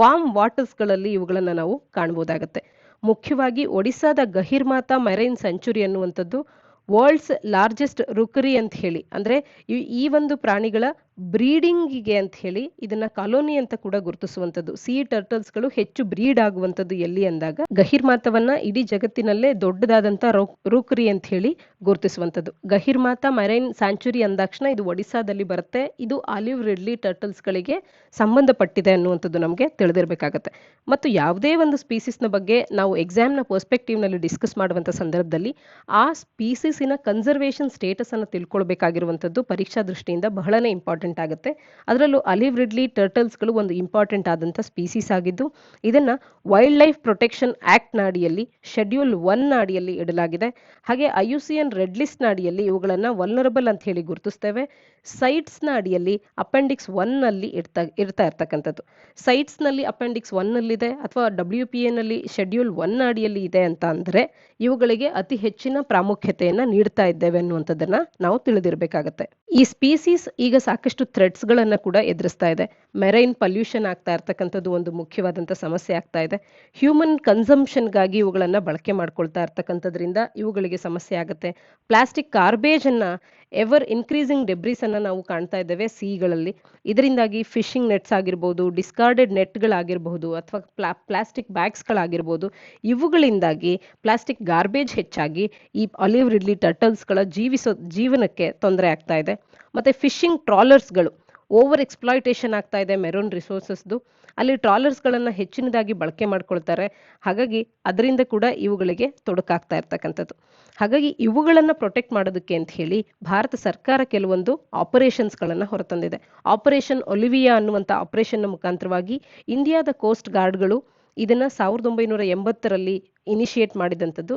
ವಾರ್ಮ್ ವಾಟರ್ಸ್ಗಳಲ್ಲಿ ಇವುಗಳನ್ನು ನಾವು ಕಾಣಬಹುದಾಗತ್ತೆ. ಮುಖ್ಯವಾಗಿ ಒಡಿಸ್ಸಾದ ಗಹಿರ್ಮಾತಾ ಮೆರೈನ್ ಸೆಂಚುರಿ ಅನ್ನುವಂಥದ್ದು ವರ್ಲ್ಡ್ಸ್ ಲಾರ್ಜೆಸ್ಟ್ ರುಕರಿ ಅಂತ ಹೇಳಿ, ಅಂದ್ರೆ ಈ ಒಂದು ಪ್ರಾಣಿಗಳ ಬ್ರೀಡಿಂಗಿಗೆ ಅಂತ ಹೇಳಿ ಇದನ್ನ ಕಾಲೋನಿ ಅಂತ ಕೂಡ ಗುರುತಿಸುವಂಥದ್ದು. ಸೀ ಟರ್ಟಲ್ಸ್ಗಳು ಹೆಚ್ಚು ಬ್ರೀಡ್ ಆಗುವಂಥದ್ದು ಎಲ್ಲಿ ಅಂದಾಗ ಗಹಿರ್ಮಾತವನ್ನ ಇಡೀ ಜಗತ್ತಿನಲ್ಲೇ ದೊಡ್ಡದಾದಂತ ರೂಕರಿ ಅಂತ ಹೇಳಿ ಗುರುತಿಸುವಂಥದ್ದು. ಗಹಿರ್ಮಾತಾ ಮೆರೈನ್ ಸ್ಯಾಂಚುರಿ ಅಂದಾಕ್ಷಣ ಇದು ಒಡಿಸ್ಸಾದಲ್ಲಿ ಬರುತ್ತೆ. ಇದು ಆಲಿವ್ ರಿಡ್ಲಿ ಟರ್ಟಲ್ಸ್ಗಳಿಗೆ ಸಂಬಂಧಪಟ್ಟಿದೆ ಅನ್ನುವಂಥದ್ದು ನಮಗೆ ತಿಳಿದಿರಬೇಕಾಗತ್ತೆ. ಮತ್ತು ಯಾವುದೇ ಒಂದು ಸ್ಪೀಸಿಸ್ನ ಬಗ್ಗೆ ನಾವು ಎಕ್ಸಾಮ್ನ ಪರ್ಸ್ಪೆಕ್ಟಿವ್ ನಲ್ಲಿ ಡಿಸ್ಕಸ್ ಮಾಡುವಂಥ ಸಂದರ್ಭದಲ್ಲಿ ಆ ಸ್ಪೀಸಿಸಿನ ಕನ್ಸರ್ವೇಷನ್ ಸ್ಟೇಟಸ್ ಅನ್ನು ತಿಳ್ಕೊಳ್ಬೇಕಾಗಿರುವಂಥದ್ದು ಪರೀಕ್ಷಾ ದೃಷ್ಟಿಯಿಂದ ಬಹಳನೇ ಇಂಪಾರ್ಟೆಂಟ್ ಆಗುತ್ತೆ. ಅದರಲ್ಲೂ ಆಲಿವ್ ರಿಡ್ಲಿ ಟರ್ಟಲ್ಸ್ಗಳು ಒಂದು ಇಂಪಾರ್ಟೆಂಟ್ ಆದಂಥ ಸ್ಪೀಸೀಸ್ ಆಗಿದ್ದು ಇದನ್ನ ವೈಲ್ಡ್ ಲೈಫ್ ಪ್ರೊಟೆಕ್ಷನ್ ಆಕ್ಟ್ ನ ಅಡಿಯಲ್ಲಿ ಶೆಡ್ಯೂಲ್ 1 ನ ಅಡಿಯಲ್ಲಿ ಇಡಲಾಗಿದೆ. ಹಾಗೆ IUCN ರೆಡ್ ಲಿಸ್ಟ್ ನ ಅಡಿಯಲ್ಲಿ ಇವುಗಳನ್ನ ವಲ್ನರಬಲ್ ಅಂತ ಹೇಳಿ ಗುರುತಿಸ್ತೇವೆ. ಸೈಟ್ಸ್ ನ ಅಡಿಯಲ್ಲಿ ಅಪೆಂಡಿಕ್ಸ್ 1 ನಲ್ಲಿ ಇರ್ತಾ ಇರ್ತಕ್ಕಂಥದ್ದು. ಸೈಟ್ಸ್ ನಲ್ಲಿ ಅಪೆಂಡಿಕ್ಸ್ 1 ನಲ್ಲಿದೆ ಅಥವಾ WPA ನಲ್ಲಿ ಶೆಡ್ಯೂಲ್ 1 ನ ಅಡಿಯಲ್ಲಿ ಇದೆ ಅಂತ ಅಂದ್ರೆ ಇವುಗಳಿಗೆ ಅತಿ ಹೆಚ್ಚಿನ ಪ್ರಾಮುಖ್ಯತೆಯನ್ನ ನೀಡ್ತಾ ಇದ್ದೇವೆ ಅನ್ನುವಂಥದ್ದನ್ನ ನಾವು ತಿಳಿದಿರಬೇಕಾಗತ್ತೆ. ಈ ಸ್ಪೀಸೀಸ್ ಈಗ ಸಾಕಷ್ಟು ಥ್ರೆಟ್ಸ್ ಗಳನ್ನ ಕೂಡ ಎದುರಿಸ್ತಾ ಇದೆ. ಮೆರೈನ್ ಪಲ್ಯೂಷನ್ ಆಗ್ತಾ ಇರ್ತಕ್ಕಂಥದ್ದು ಒಂದು ಮುಖ್ಯವಾದಂಥ ಸಮಸ್ಯೆ ಆಗ್ತಾ ಇದೆ. ಹ್ಯೂಮನ್ ಕನ್ಸಂಪ್ಷನ್ಗಾಗಿ ಇವುಗಳನ್ನ ಬಳಕೆ ಮಾಡ್ಕೊಳ್ತಾ ಇರ್ತಕ್ಕಂಥದ್ರಿಂದ ಇವುಗಳಿಗೆ ಸಮಸ್ಯೆ ಆಗುತ್ತೆ. ಪ್ಲಾಸ್ಟಿಕ್ ಗಾರ್ಬೇಜ್ ಅನ್ನ ಎವರ್ ಇನ್ಕ್ರೀಸಿಂಗ್ ಡೆಬ್ರೀಸ್ ಅನ್ನ ನಾವು ಕಾಣ್ತಾ ಇದ್ದೇವೆ ಸೀಗಳಲ್ಲಿ. ಇದರಿಂದಾಗಿ ಫಿಶಿಂಗ್ ನೆಟ್ಸ್ ಆಗಿರ್ಬೋದು, ಡಿಸ್ಕಾರ್ಡೆಡ್ ನೆಟ್ಗಳಾಗಿರಬಹುದು ಅಥವಾ ಪ್ಲಾಸ್ಟಿಕ್ ಬ್ಯಾಗ್ಸ್ಗಳಾಗಿರ್ಬೋದು, ಇವುಗಳಿಂದಾಗಿ ಪ್ಲಾಸ್ಟಿಕ್ ಗಾರ್ಬೇಜ್ ಹೆಚ್ಚಾಗಿ ಈ ಆಲಿವ್ ರಿಡ್ಲಿ ಟರ್ಟಲ್ಸ್ಗಳ ಜೀವನಕ್ಕೆ ತೊಂದರೆ ಆಗ್ತಾ ಇದೆ. ಮತ್ತೆ ಫಿಶಿಂಗ್ ಟ್ರಾಲರ್ಸ್ಗಳು ಓವರ್ ಎಕ್ಸ್ಪ್ಲಾಯ್ಟೇಷನ್ ಆಗ್ತಾ ಇದೆ ಮೆರೂನ್ ರಿಸೋರ್ಸಸ್ದು. ಅಲ್ಲಿ ಟ್ರಾಲರ್ಸ್ಗಳನ್ನು ಹೆಚ್ಚಿನದಾಗಿ ಬಳಕೆ ಮಾಡ್ಕೊಳ್ತಾರೆ. ಹಾಗಾಗಿ ಅದರಿಂದ ಕೂಡ ಇವುಗಳಿಗೆ ತೊಡಕಾಗ್ತಾ ಇರ್ತಕ್ಕಂಥದ್ದು. ಹಾಗಾಗಿ ಇವುಗಳನ್ನು ಪ್ರೊಟೆಕ್ಟ್ ಮಾಡೋದಕ್ಕೆ ಅಂತ ಹೇಳಿ ಭಾರತ ಸರ್ಕಾರ ಕೆಲವೊಂದು ಆಪರೇಷನ್ಸ್ಗಳನ್ನು ಹೊರತಂದಿದೆ. ಆಪರೇಷನ್ ಒಲಿವಿಯಾ ಅನ್ನುವಂಥ ಆಪರೇಷನ್ನ ಮುಖಾಂತರವಾಗಿ ಇಂಡಿಯಾದ ಕೋಸ್ಟ್ ಗಾರ್ಡ್ಗಳು ಇದನ್ನ 1980ರಲ್ಲಿ ಇನಿಷಿಯೇಟ್ ಮಾಡಿದಂಥದ್ದು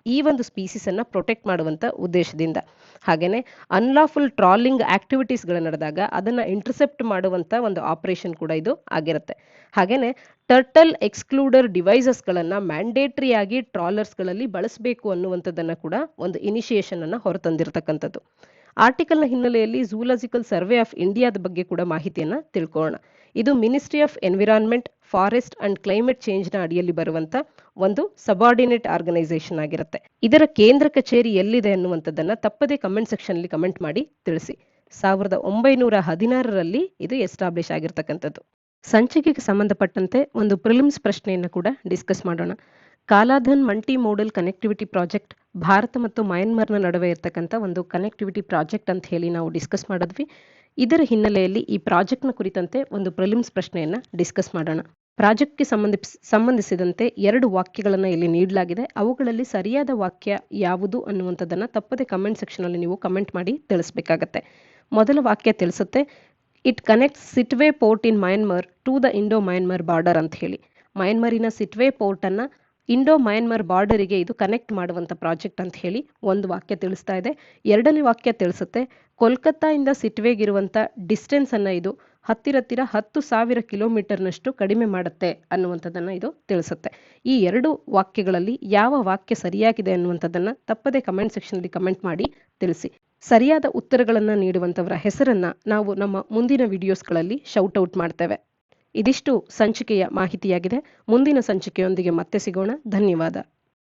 ಈ ಒಂದು ಸ್ಪೀಸೀಸ್ ಅನ್ನ ಪ್ರೊಟೆಕ್ಟ್ ಮಾಡುವಂತ ಉದ್ದೇಶದಿಂದ. ಹಾಗೇನೆ ಅನ್ಲಾಫುಲ್ ಟ್ರಾಲಿಂಗ್ ಆಕ್ಟಿವಿಟೀಸ್ಗಳು ನಡೆದಾಗ ಅದನ್ನ ಇಂಟರ್ಸೆಪ್ಟ್ ಮಾಡುವಂತ ಒಂದು ಆಪರೇಷನ್ ಕೂಡ ಇದು ಆಗಿರುತ್ತೆ. ಹಾಗೇನೆ ಟರ್ಟಲ್ ಎಕ್ಸ್ಕ್ಲೂಡರ್ ಡಿವೈಸಸ್ಗಳನ್ನ ಮ್ಯಾಂಡೇಟರಿ ಆಗಿ ಟ್ರಾಲರ್ಸ್ಗಳಲ್ಲಿ ಬಳಸಬೇಕು ಅನ್ನುವಂಥದ್ದನ್ನ ಕೂಡ ಒಂದು ಇನಿಷಿಯೇಷನ್ ಅನ್ನ ಹೊರತಂದಿರತಕ್ಕಂಥದ್ದು. ಆರ್ಟಿಕಲ್ನ ಹಿನ್ನೆಲೆಯಲ್ಲಿ ಝೂಲಾಜಿಕಲ್ ಸರ್ವೆ ಆಫ್ ಇಂಡಿಯಾದ ಬಗ್ಗೆ ಕೂಡ ಮಾಹಿತಿಯನ್ನ ತಿಳ್ಕೊಳ್ಳೋಣ. ಇದು ministry of environment, forest and climate change ನ ಅಡಿಯಲ್ಲಿ ಬರುವಂತ ಒಂದು ಸಬಾರ್ಡಿನೇಟ್ ಆರ್ಗನೈಸೇಷನ್ ಆಗಿರುತ್ತೆ. ಇದರ ಕೇಂದ್ರ ಕಚೇರಿ ಎಲ್ಲಿದೆ ಅನ್ನುವಂಥದ್ದನ್ನ ತಪ್ಪದೆ ಕಮೆಂಟ್ ಸೆಕ್ಷನ್ ಅಲ್ಲಿ ಕಮೆಂಟ್ ಮಾಡಿ ತಿಳಿಸಿ. 1916ರಲ್ಲಿ ಇದು ಎಸ್ಟಾಬ್ಲಿಷ್ ಆಗಿರ್ತಕ್ಕಂಥದ್ದು. ಸಂಚಿಕೆಗೆ ಸಂಬಂಧಪಟ್ಟಂತೆ ಒಂದು ಪ್ರಿಲಿಮ್ಸ್ ಪ್ರಶ್ನೆಯನ್ನು ಕೂಡ ಡಿಸ್ಕಸ್ ಮಾಡೋಣ. Kaladan multi modal connectivity project Bharat ಮತ್ತು ಮಯನ್ಮಾರ್ನ ನಡುವೆ ಇರ್ತಕ್ಕಂಥ ಒಂದು ಕನೆಕ್ಟಿವಿಟಿ ಪ್ರಾಜೆಕ್ಟ್ ಅಂತ ಹೇಳಿ ನಾವು ಡಿಸ್ಕಸ್ ಮಾಡಿದ್ವಿ. ಇದರ ಹಿನ್ನೆಲೆಯಲ್ಲಿ ಈ ಪ್ರಾಜೆಕ್ಟ್ನ ಕುರಿತಂತೆ ಒಂದು ಪ್ರಿಲಿಮ್ಸ್ ಪ್ರಶ್ನೆಯನ್ನ ಡಿಸ್ಕಸ್ ಮಾಡೋಣ. ಪ್ರಾಜೆಕ್ಟ್ಗೆ ಸಂಬಂಧಿಸಿದಂತೆ 2 ವಾಕ್ಯಗಳನ್ನು ಇಲ್ಲಿ ನೀಡಲಾಗಿದೆ. ಅವುಗಳಲ್ಲಿ ಸರಿಯಾದ ವಾಕ್ಯ ಯಾವುದು ಅನ್ನುವಂಥದ್ದನ್ನ ತಪ್ಪದೆ ಕಮೆಂಟ್ ಸೆಕ್ಷನ್ ಅಲ್ಲಿ ನೀವು ಕಮೆಂಟ್ ಮಾಡಿ ತಿಳಿಸ್ಬೇಕಾಗತ್ತೆ. ಮೊದಲ ವಾಕ್ಯ ತಿಳಿಸುತ್ತೆ, it connects Sittwe port in Myanmar to the Indo Myanmar border ಅಂತ ಹೇಳಿ. ಮಯನ್ಮಾರಿನ ಸಿಟ್ವೆ ಪೋರ್ಟ್ ಅನ್ನ ಇಂಡೋ ಮಯನ್ಮಾರ್ ಬಾರ್ಡರಿಗೆ ಇದು ಕನೆಕ್ಟ್ ಮಾಡುವಂತ ಪ್ರಾಜೆಕ್ಟ್ ಅಂತ ಹೇಳಿ ಒಂದು ವಾಕ್ಯ ತಿಳಿಸ್ತಾ ಇದೆ. ಎರಡನೇ ವಾಕ್ಯ ತಿಳಿಸುತ್ತೆ, ಕೋಲ್ಕತ್ತಾ ಇಂದ ಸಿಟ್ವೆಗಿರುವಂತ ಡಿಸ್ಟೆನ್ಸ್ ಅನ್ನ ಇದು ಹತ್ತಿರ 10,000 ಕಿಲೋಮೀಟರ್ನಷ್ಟು ಕಡಿಮೆ ಮಾಡುತ್ತೆ ಅನ್ನುವಂಥದ್ದನ್ನ ಇದು ತಿಳಿಸುತ್ತೆ. ಈ 2 ವಾಕ್ಯಗಳಲ್ಲಿ ಯಾವ ವಾಕ್ಯ ಸರಿಯಾಗಿದೆ ಅನ್ನುವಂಥದ್ದನ್ನ ತಪ್ಪದೆ ಕಮೆಂಟ್ ಸೆಕ್ಷನ್ ಅಲ್ಲಿ ಕಮೆಂಟ್ ಮಾಡಿ ತಿಳಿಸಿ. ಸರಿಯಾದ ಉತ್ತರಗಳನ್ನ ನೀಡುವಂತವರ ಹೆಸರನ್ನ ನಾವು ನಮ್ಮ ಮುಂದಿನ ವಿಡಿಯೋಸ್ಗಳಲ್ಲಿ ಶೌಟ್ ಔಟ್ ಮಾಡ್ತೇವೆ. ಇದಿಷ್ಟು ಸಂಚಿಕೆಯ ಮಾಹಿತಿಯಾಗಿದೆ. ಮುಂದಿನ ಸಂಚಿಕೆಯೊಂದಿಗೆ ಮತ್ತೆ ಸಿಗೋಣ. ಧನ್ಯವಾದ.